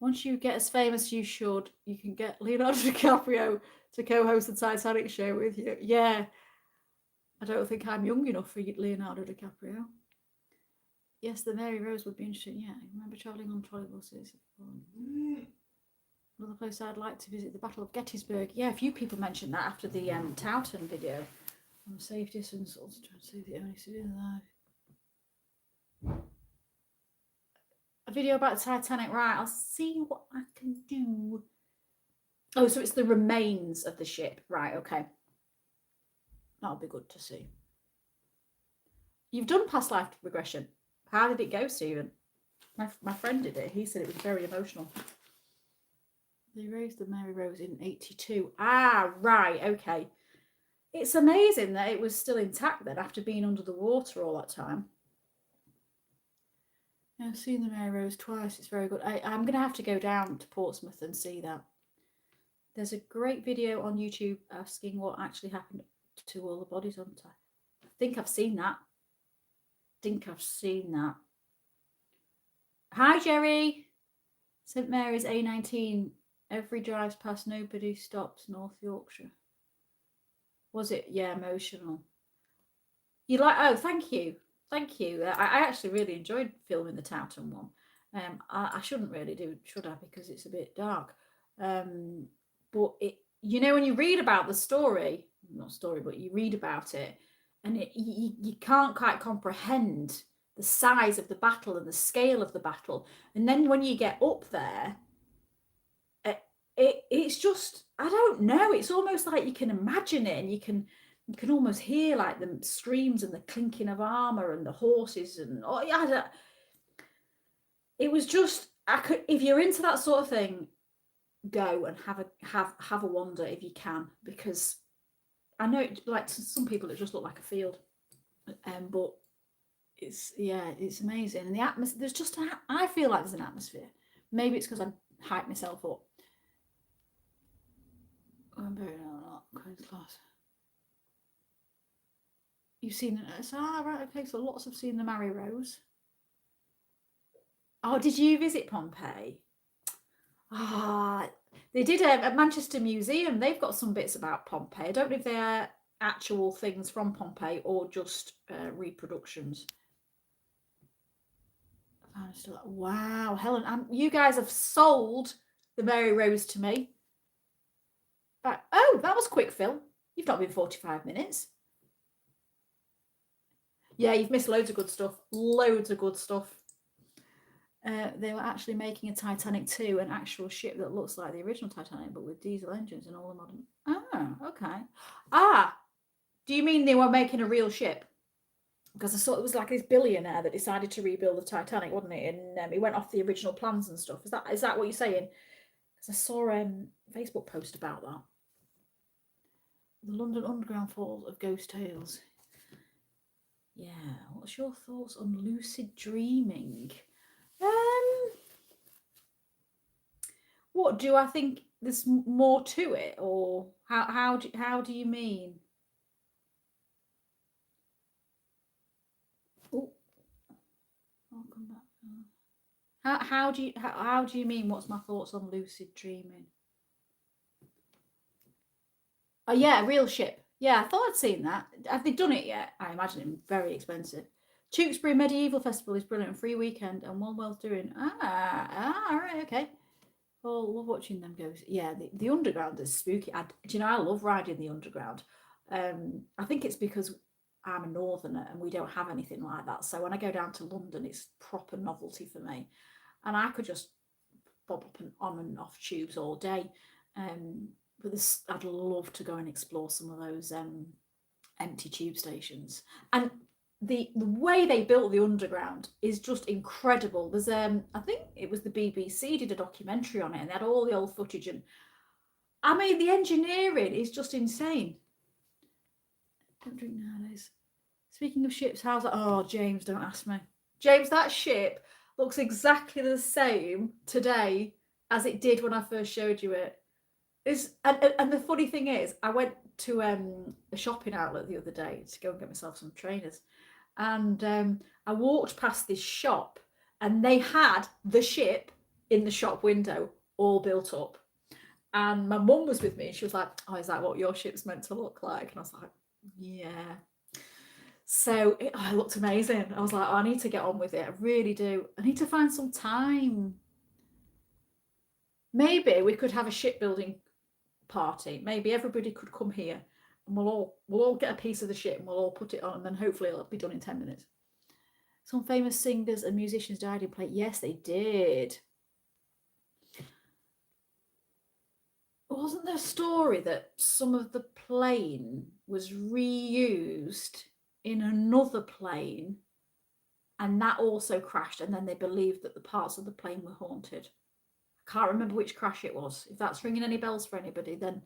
S1: Once you get as famous as you should, you can get Leonardo DiCaprio to co-host the Titanic show with you. Yeah. I don't think I'm young enough for Leonardo DiCaprio. Yes, the Mary Rose would be interesting. Yeah, I remember travelling on trolley buses. Another place I'd like to visit, the Battle of Gettysburg. Yeah, a few people mentioned that after the Towton video. On safe distance, also trying to save the only city alive. A video about the Titanic, right? I'll see what I can do. Oh, so it's the remains of the ship, right? Okay, that'll be good to see. You've done past life regression. How did it go, Stephen? My friend did it. He said it was very emotional. They raised the Mary Rose in 82. Ah, right, okay. It's amazing that it was still intact then after being under the water all that time. I've seen the Mary Rose twice. It's very good. I'm going to have to go down to Portsmouth and see that. There's a great video on YouTube asking what actually happened to all the bodies on time. I think I've seen that. Hi, Jerry. St. Mary's A19 Every drives past, nobody stops, North Yorkshire. Was it? Yeah, emotional. You like? Oh, thank you. Thank you. I actually really enjoyed filming the Towton one. I shouldn't really do, should I? Because it's a bit dark. But it, you know, when you read about the story, not story, but you read about it, and you can't quite comprehend the size of the battle and the scale of the battle. And then when you get up there, it's just, I don't know. It's almost like you can imagine it, and you can almost hear like the screams and the clinking of armor and the horses and it was just, I could, if you're into that sort of thing, go and have a wander if you can, because I know like to some people it just looked like a field, but it's amazing. And the atmosphere, there's just I feel like there's an atmosphere. Maybe it's because I hype myself up. I'm very not Queen's class. You've seen it? Right, okay. So lots have seen the Mary Rose. Oh, did you visit Pompeii? They did at Manchester Museum. They've got some bits about Pompeii. I don't know if they're actual things from Pompeii or just reproductions. Wow, Helen, you guys have sold the Mary Rose to me. Oh, that was quick, Phil. You've not been 45 minutes. Yeah, you've missed loads of good stuff. Loads of good stuff. They were actually making a Titanic 2, an actual ship that looks like the original Titanic, but with diesel engines and all the modern. Oh, okay. Do you mean they were making a real ship? Because I saw it was like this billionaire that decided to rebuild the Titanic, wasn't it? And he went off the original plans and stuff. Is that what you're saying? Because I saw a Facebook post about that. The London Underground Falls of Ghost Tales. Yeah. What's your thoughts on lucid dreaming? What do I think? There's more to it, or how do you mean? Oh, I'll come back. How do you mean? What's my thoughts on lucid dreaming? Oh yeah, real ship. Yeah, I thought I'd seen that. Have they done it yet? I imagine it very expensive. Tewkesbury Medieval Festival is brilliant. Free weekend and well worth doing. All right, okay. Oh, love watching them go. Yeah, the underground is spooky. Do you know, I love riding the underground. I think it's because I'm a northerner and we don't have anything like that. So when I go down to London, it's proper novelty for me. And I could just bob up and on and off tubes all day. But I'd love to go and explore some of those empty tube stations. And the way they built the underground is just incredible. There's I think it was the BBC did a documentary on it, and they had all the old footage, and I mean the engineering is just insane. Don't drink nowadays. Speaking of ships, how's that? Oh, James, don't ask me. James, that ship looks exactly the same today as it did when I first showed you it. And the funny thing is, I went to a shopping outlet the other day to go and get myself some trainers. And I walked past this shop and they had the ship in the shop window all built up. And my mum was with me and she was like, oh, is that what your ship's meant to look like? And I was like, yeah. So it looked amazing. I was like, oh, I need to get on with it. I really do. I need to find some time. Maybe we could have a shipbuilding party. Maybe everybody could come here and we'll all get a piece of the ship and we'll all put it on, and then hopefully it'll be done in 10 minutes. Some famous singers and musicians died in play. Yes, they did. Wasn't there a story that some of the plane was reused in another plane and that also crashed, and then they believed that the parts of the plane were haunted? I can't remember which crash it was. If that's ringing any bells for anybody, then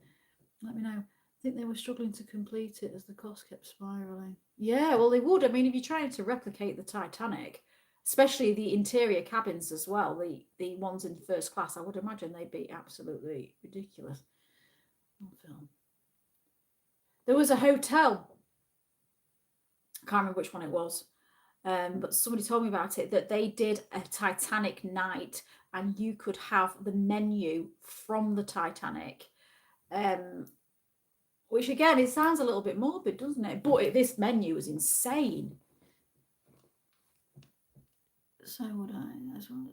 S1: let me know. I think they were struggling to complete it as the cost kept spiraling. Yeah, well, they would. I mean, if you're trying to replicate the Titanic, especially the interior cabins as well, the ones in first class, I would imagine they'd be absolutely ridiculous. Film. There was a hotel. I can't remember which one it was. but somebody told me about it, that they did a Titanic night and you could have the menu from the Titanic. Which again, it sounds a little bit morbid, doesn't it? But this menu was insane. So would I. That's one.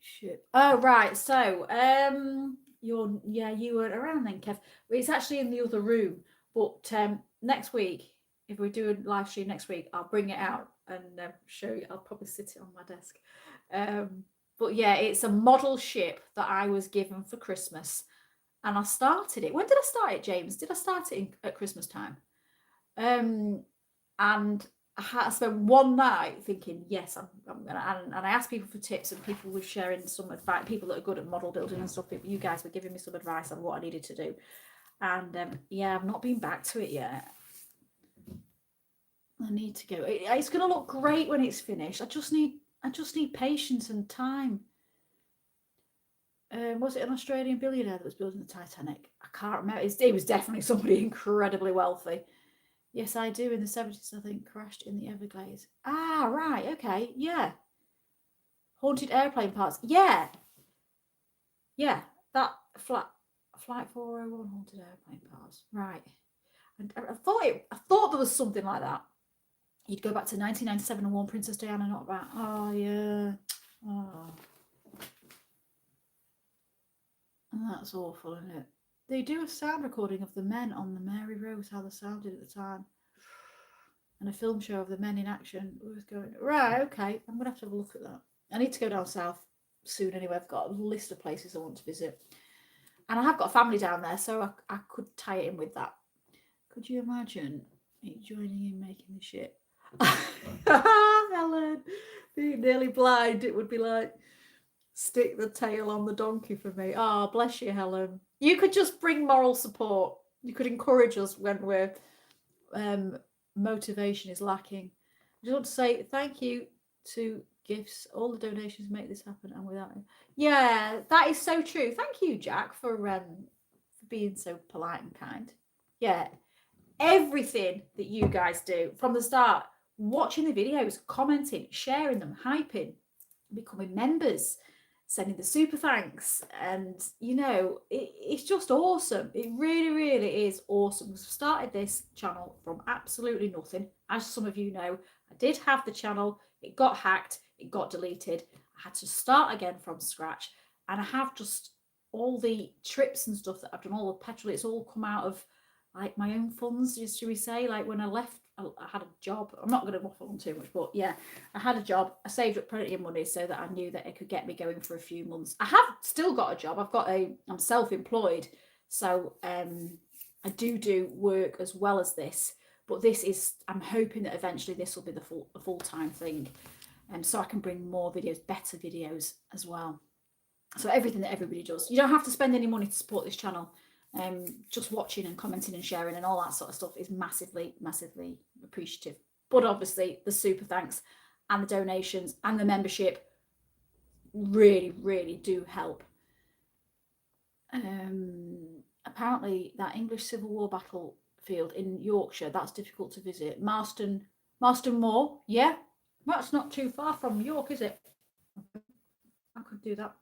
S1: Shit. Oh right. So you weren't around then, Kev. It's actually in the other room. But next week, if we do a live stream next week, I'll bring it out and show you. I'll probably sit it on my desk. But yeah, it's a model ship that I was given for Christmas. And I started it. When did I start it, James? Did I start it at Christmas time? And I spent one night thinking, yes, I'm gonna. And I asked people for tips, and people were sharing some advice. People that are good at model building and stuff. You guys were giving me some advice on what I needed to do. And yeah, I've not been back to it yet. I need to go. It's gonna look great when it's finished. I just need patience and time. Was it an Australian billionaire that was building the Titanic? I can't remember. It was definitely somebody incredibly wealthy. Yes, I do. In the 70s, I think, crashed in the Everglades. Ah, right. Okay. Yeah. Haunted airplane parts. Yeah. Yeah. That Flight 401 haunted airplane parts. Right. And I thought there was something like that. You'd go back to 1997 and warn Princess Diana not about. Oh, yeah. Oh. And that's awful, isn't it? They do a sound recording of the men on the Mary Rose, how they sounded at the time. And a film show of the men in action. Right, okay. I'm going to have a look at that. I need to go down south soon anyway. I've got a list of places I want to visit. And I have got a family down there, so I could tie it in with that. Could you imagine me joining in making the shit? Helen, being nearly blind, it would be like, stick the tail on the donkey for me. Oh, bless you, Helen. You could just bring moral support. You could encourage us when we're motivation is lacking. I just want to say thank you to gifts. All the donations make this happen, and without it. Yeah, that is so true. Thank you, Jack, for being so polite and kind. Yeah, everything that you guys do from the start, watching the videos, commenting, sharing them, hyping, becoming members, sending the super thanks, and it's just awesome. It really, really is awesome. We've started this channel from absolutely nothing. As some of you know, I did have the channel, it got hacked, it got deleted. I had to start again from scratch, and I have just all the trips and stuff that I've done, all the petrol, it's all come out of like my own funds, should we say. Like when I left, I had a job. I'm not going to waffle on too much, but yeah, I had a job. I saved up plenty of money so that I knew that it could get me going for a few months. I have still got a job. I'm self-employed, so I do work as well as this. But I'm hoping that eventually this will be the full-time thing, so I can bring more videos, better videos as well. So everything that everybody does, you don't have to spend any money to support this channel. Just watching and commenting and sharing and all that sort of stuff is massively, massively appreciative. But obviously the super thanks and the donations and the membership really, really do help. Apparently that English Civil War battlefield in Yorkshire, that's difficult to visit. Marston Moor, yeah, that's not too far from York, is it? I could do that.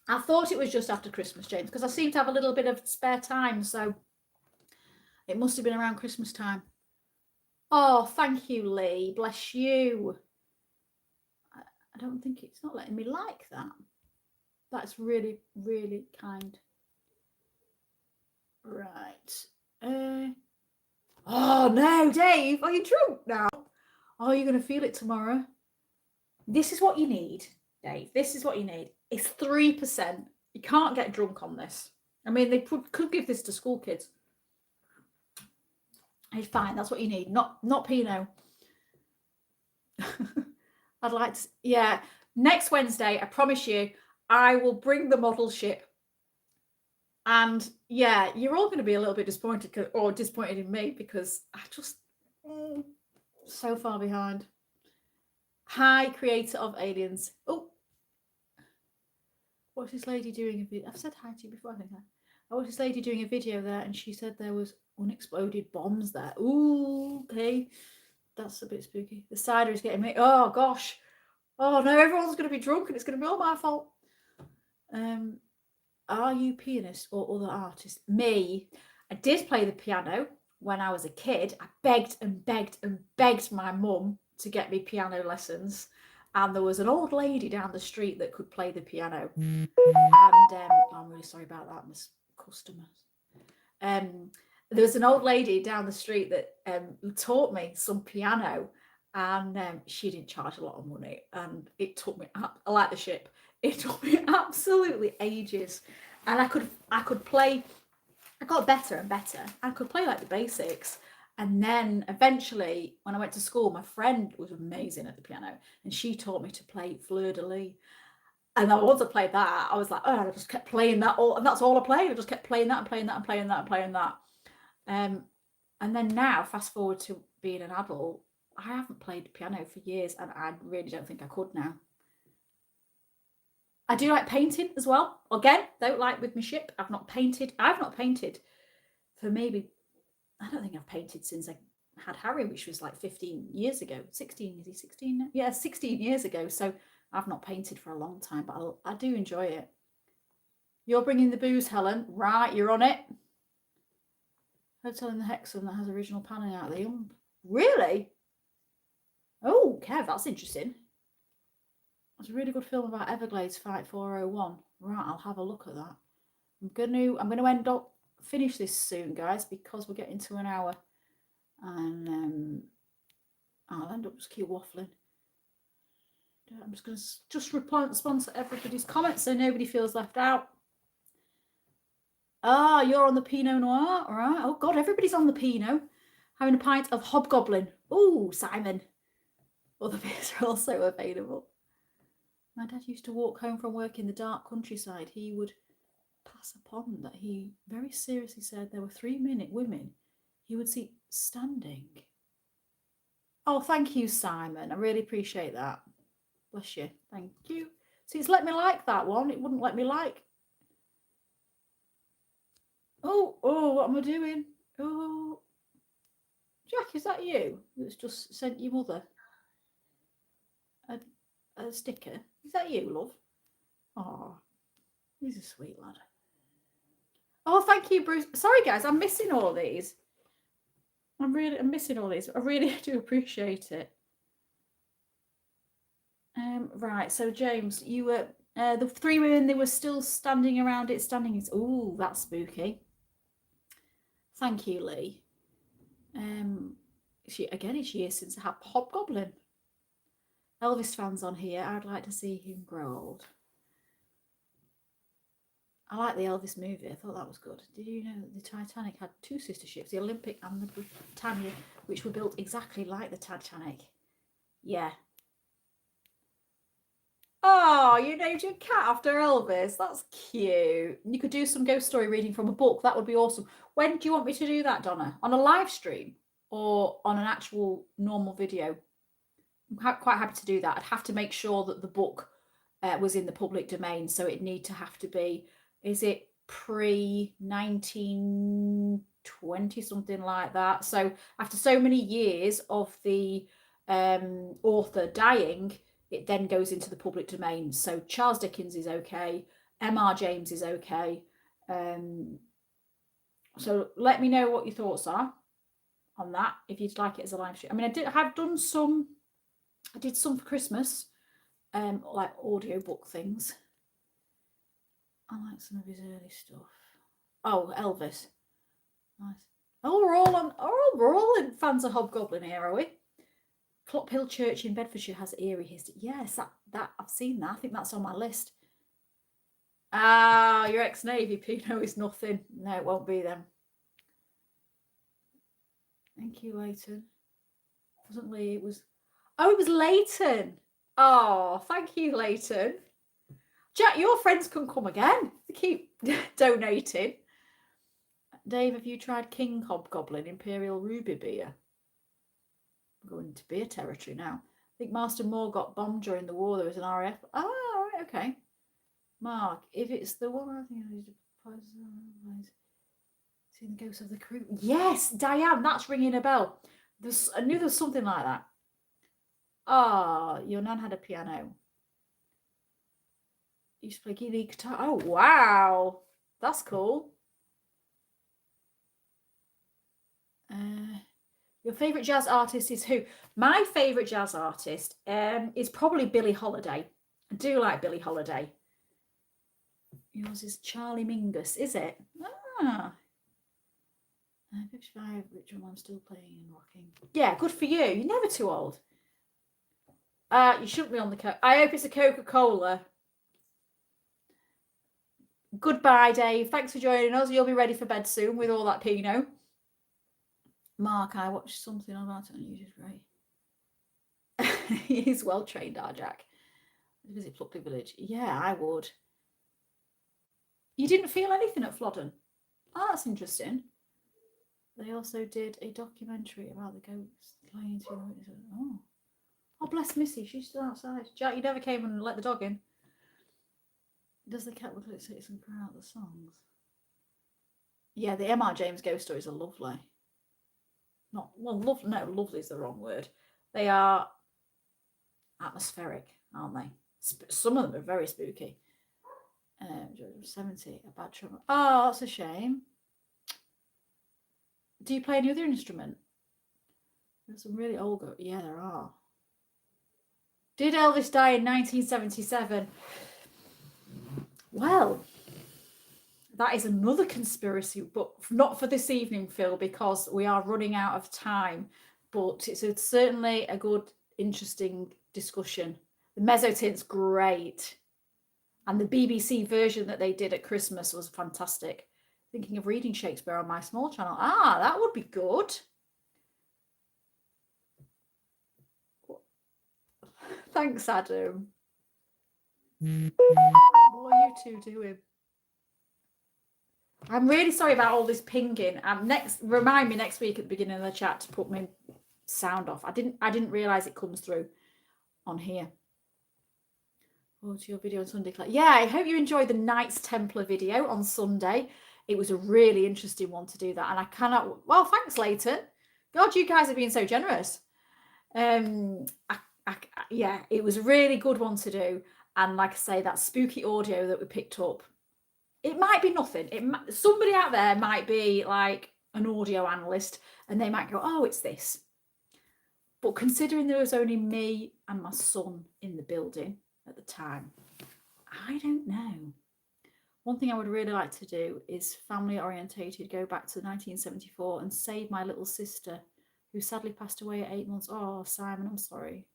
S1: I thought it was just after Christmas, James, because I seem to have a little bit of spare time, so it must have been around Christmas time. Oh, thank you, Lee. Bless you. I don't think it's not letting me like that. That's really, really kind. Right. Oh, no, Dave. Are you drunk now? Oh, you're going to feel it tomorrow. This is what you need, Dave. This is what you need. It's 3%. You can't get drunk on this. I mean, they could give this to school kids. It's fine. That's what you need. Not Pinot. I'd like to. Yeah. Next Wednesday, I promise you, I will bring the model ship. And yeah, you're all going to be a little bit disappointed in me because I just so far behind. Hi, creator of Aliens. Oh. What's this lady doing a video? I've said hi to you before, I think. I watched this lady doing a video there, and she said there was unexploded bombs there. Ooh, okay. That's a bit spooky. The cider is getting me. Oh, gosh. Oh, no, everyone's going to be drunk and it's going to be all my fault. Are you pianist or other artist? Me. I did play the piano when I was a kid. I begged and begged and begged my mum to get me piano lessons. And there was an old lady down the street that could play the piano. And I'm really sorry about that, Miss Customers. There was an old lady down the street that taught me some piano, and she didn't charge a lot of money, and it took me, I like the ship, it took me absolutely ages, and I could play, I got better and better. I could play like the basics, and then eventually when I went to school, my friend was amazing at the piano, and she taught me to play Fleur de Lis. And then once I played that, I was like, oh, I just kept playing that all, and that's all I played. I just kept playing that and playing that and playing that and playing that. And then now, fast forward to being an adult, I haven't played piano for years, and I really don't think I could now. I do like painting as well. Again, don't like with my ship. I've not painted for maybe, I don't think I've painted since I had Harry, which was like 15 years ago. 16, is he 16 now? Yeah, 16 years ago. So I've not painted for a long time, but I do enjoy it. You're bringing the booze, Helen. Right, you're on it. Hotel in the Hexham that has original panning out there. Really? Oh, Kev, that's interesting. It's a really good film about Everglades Fight 401. Right, I'll have a look at that. I'm gonna end up finish this soon, guys, because we're getting to an hour, and I'll end up just keep waffling. I'm just gonna respond to everybody's comments so nobody feels left out. Ah, you're on the Pinot Noir, all right? Oh God, everybody's on the Pinot. Having a pint of Hobgoblin. Ooh, Simon. Other beers are also available. My dad used to walk home from work in the dark countryside. He would pass a pond that he very seriously said there were 3 women he would see standing. Oh, thank you, Simon. I really appreciate that. Bless you. Thank you. See, it's let me like that one. It wouldn't let me like. Oh, what am I doing? Oh, Jack, is that you? That's just sent your mother a sticker. Is that you, love? Oh, he's a sweet lad. Oh, thank you, Bruce. Sorry, guys, I'm missing all these. I'm missing all these. I really do appreciate it. Right, so James, you were the 3 women. They were still standing around it. Ooh, that's spooky. Thank you, Lee. It's years since I had Hobgoblin. Elvis fans on here. I'd like to see him grow old. I like the Elvis movie. I thought that was good. Did you know that the Titanic had 2 sister ships, the Olympic and the Britannia, which were built exactly like the Titanic? Yeah. Oh, you named your cat after Elvis. That's cute. You could do some ghost story reading from a book. That would be awesome. When do you want me to do that, Donna? On a live stream or on an actual normal video? I'm quite happy to do that. I'd have to make sure that the book was in the public domain. So it'd need to have to be, is it pre-1920, something like that? So after so many years of the author dying, it then goes into the public domain. So Charles Dickens is okay. M.R. James is okay. So let me know what your thoughts are on that, if you'd like it as a live stream. I mean, I did some for Christmas, like audiobook things. I like some of his early stuff. Oh, Elvis. Nice. Oh, we're all in fans of Hobgoblin here, are we? Clophill Church in Bedfordshire has eerie history. Yes, that I've seen that. I think that's on my list. Ah, your ex-Navy Pinot is nothing. No, it won't be them. Thank you, Leighton. Wasn't Lee? It was. Oh, it was Leighton. Oh, thank you, Leighton. Jack, your friends can come again. They keep donating. Dave, have you tried King Hobgoblin Imperial Ruby beer? We're going to beer territory now. I think Marston Moore got bombed during the war. There was an RAF. Oh, right, okay. Mark, if it's the one, I think I need to. Seen the ghost of the crew. Yes, Diane, that's ringing a bell. I knew there was something like that. Ah, your nan had a piano. You used to play guitar. Oh, wow. That's cool. Your favourite jazz artist is who? My favourite jazz artist is probably Billie Holiday. I do like Billie Holiday. Yours is Charlie Mingus, is it? Ah. 55, which one I'm still playing and rocking. Yeah, good for you. You're never too old. You shouldn't be on the Coke. I hope it's a Coca-Cola. Goodbye, Dave. Thanks for joining us. You'll be ready for bed soon with all that Pinot. Mark, I watched something about it on YouTube, right? He's well trained, our Jack. Visit Pluckley Village. Yeah, I would. You didn't feel anything at Flodden? Oh, that's interesting. They also did a documentary about the ghosts flying through the windows. Oh, bless Missy. She's still outside. Jack, you never came and let the dog in. Does the cat look like it and cry out the songs? Yeah, the M.R. James ghost stories are lovely. Lovely is the wrong word. They are atmospheric, aren't they? Some of them are very spooky. 70, a bad trauma. Oh, that's a shame. Do you play any other instrument? There's some really old yeah, there are. Did Elvis die in 1977? Well, that is another conspiracy, but not for this evening, Phil, because we are running out of time. But it's certainly a good, interesting discussion. The mezzotint's great. And the BBC version that they did at Christmas was fantastic. Thinking of reading Shakespeare on my small channel. Ah, that would be good. Thanks, Adam. What are you two doing? I'm really sorry about all this pinging. Remind me next week at the beginning of the chat to put my sound off. I didn't realise it comes through on here. Oh, to your video on Sunday, Claire. Yeah, I hope you enjoyed the Knights Templar video on Sunday. It was a really interesting one to do that, and I cannot. Well, thanks, Leighton. God, you guys have been so generous. Yeah, it was a really good one to do, and like I say, that spooky audio that we picked up. It might be nothing. Somebody out there might be like an audio analyst, and they might go, "Oh, it's this." But considering there was only me and my son in the building at the time, I don't know. One thing I would really like to do is family orientated, go back to 1974 and save my little sister, who sadly passed away at 8 months. Oh, Simon, I'm sorry.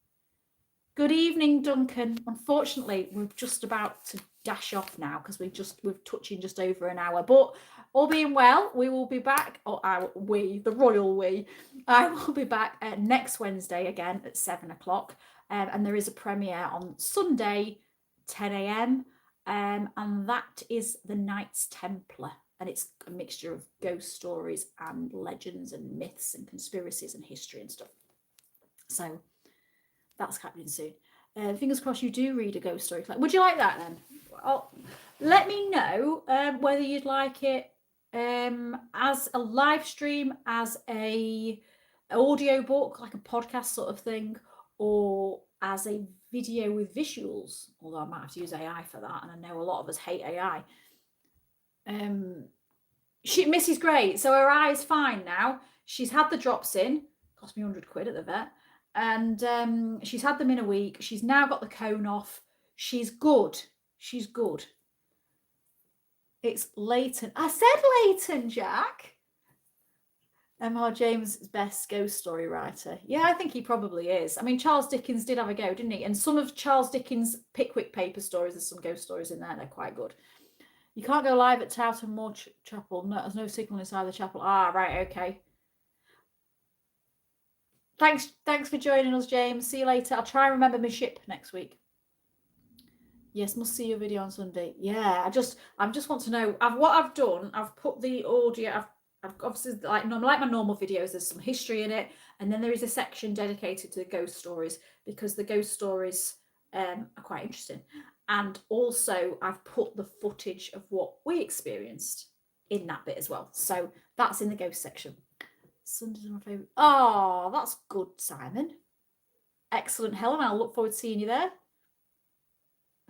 S1: Good evening, Duncan. Unfortunately, we're just about to dash off now because we're touching just over an hour. But all being well, we will be back. The royal we. I will be back next Wednesday again at 7 o'clock. And there is a premiere on Sunday, 10 a.m. And that is the Knights Templar. And it's a mixture of ghost stories and legends and myths and conspiracies and history and stuff. So that's happening soon. Fingers crossed you do read a ghost story. Would you like that then? Well, let me know whether you'd like it as a live stream, as a audio book, like a podcast sort of thing, or as a video with visuals, although I might have to use AI for that, and I know a lot of us hate AI. Missy's great, so her eye is fine now. She's had the drops in, cost me 100 quid at the vet, and she's had them in a week. She's now got the cone off. She's good. She's good. It's Leighton. I said Leighton, Jack. M.R. James' best ghost story writer. Yeah, I think he probably is. I mean, Charles Dickens did have a go, didn't he? And some of Charles Dickens' Pickwick paper stories, there's some ghost stories in there. They're quite good. You can't go live at Towton Moor Chapel. No, there's no signal inside the chapel. Ah, right, okay. Thanks for joining us, James. See you later. I'll try and remember my ship next week. Yes, must see your video on Sunday. Yeah, I just want to know. What I've done, I've put the audio. I've obviously like my normal videos. There's some history in it, and then there is a section dedicated to the ghost stories because the ghost stories are quite interesting. And also, I've put the footage of what we experienced. in that bit as well. So that's in the ghost section. Sundays are my favourite. Oh, that's good, Simon. Excellent, Helen. I'll look forward to seeing you there.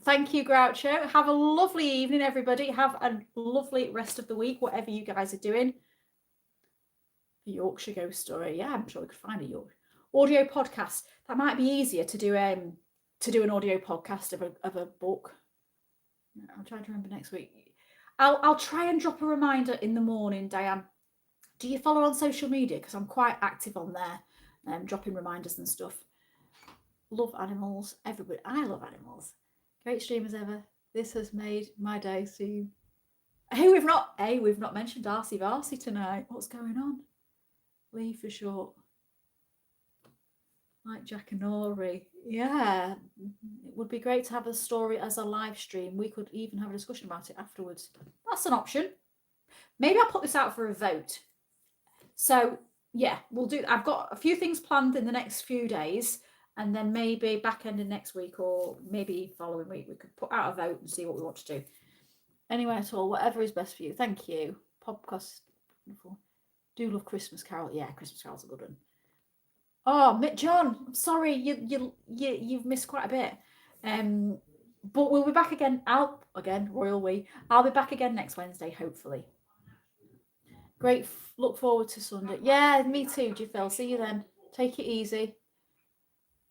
S1: Thank you, Groucho. Have a lovely evening, everybody. Have a lovely rest of the week, whatever you guys are doing. A Yorkshire ghost story. Yeah, I'm sure we could find a Yorkshire audio podcast. That might be easier to do an audio podcast of a book. I'm trying to remember next week. I'll try and drop a reminder in the morning, Diane. Do you follow on social media? Because I'm quite active on there, dropping reminders and stuff. Love animals. Everybody, I love animals. Great streamers ever. This has made my day seem. Hey, we've not mentioned Darcy Varcy tonight. What's going on? Lee for short. Like Jack and Nori. Yeah. It would be great to have a story as a live stream. We could even have a discussion about it afterwards. That's an option. Maybe I'll put this out for a vote. So yeah, we'll do. I've got a few things planned in the next few days, and then maybe back end of next week or maybe following week we could put out a vote and see what we want to do. Anyway, at all, whatever is best for you. Thank you. Podcast. Do love Christmas Carol. Yeah, Christmas Carol's a good one. Oh, John, I'm sorry, you've missed quite a bit. But we'll be back again. I'll be back again next Wednesday, hopefully. Great. Look forward to Sunday. Yeah, me too, Phil. See you then. Take it easy.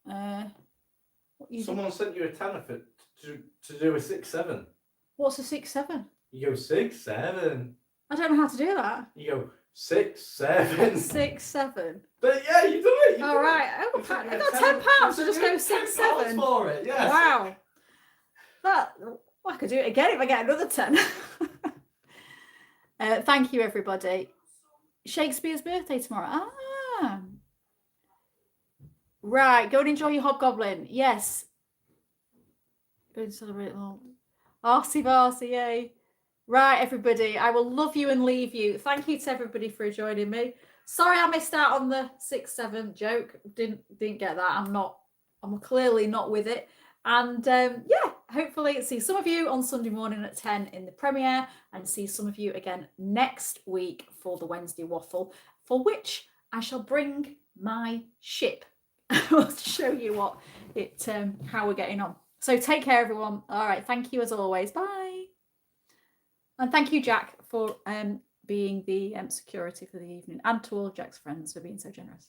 S2: Someone sent you a tenner to do a 6-7.
S1: What's a 6-7?
S2: You go 6-7.
S1: I don't know how to do that.
S2: You go 6-7.
S1: 6-7.
S2: But yeah, you do it.
S1: All right. I got £10 to just go 6-7
S2: for it. Yes.
S1: Wow. I could do it again if I get another 10. Thank you, everybody. Shakespeare's birthday tomorrow. Ah. Right. Go and enjoy your hobgoblin. Yes. Go and celebrate all. Arsey Varsey, yay. Right, everybody. I will love you and leave you. Thank you to everybody for joining me. Sorry I missed out on the 6-7 joke. Didn't get that. I'm clearly not with it. And yeah, hopefully see some of you on Sunday morning at 10 in the premiere, and see some of you again next week for the Wednesday Waffle, for which I shall bring my ship. I'll show you what how we're getting on. So take care, everyone. All right. Thank you as always. Bye. And thank you, Jack, for being the security for the evening, and to all of Jack's friends for being so generous.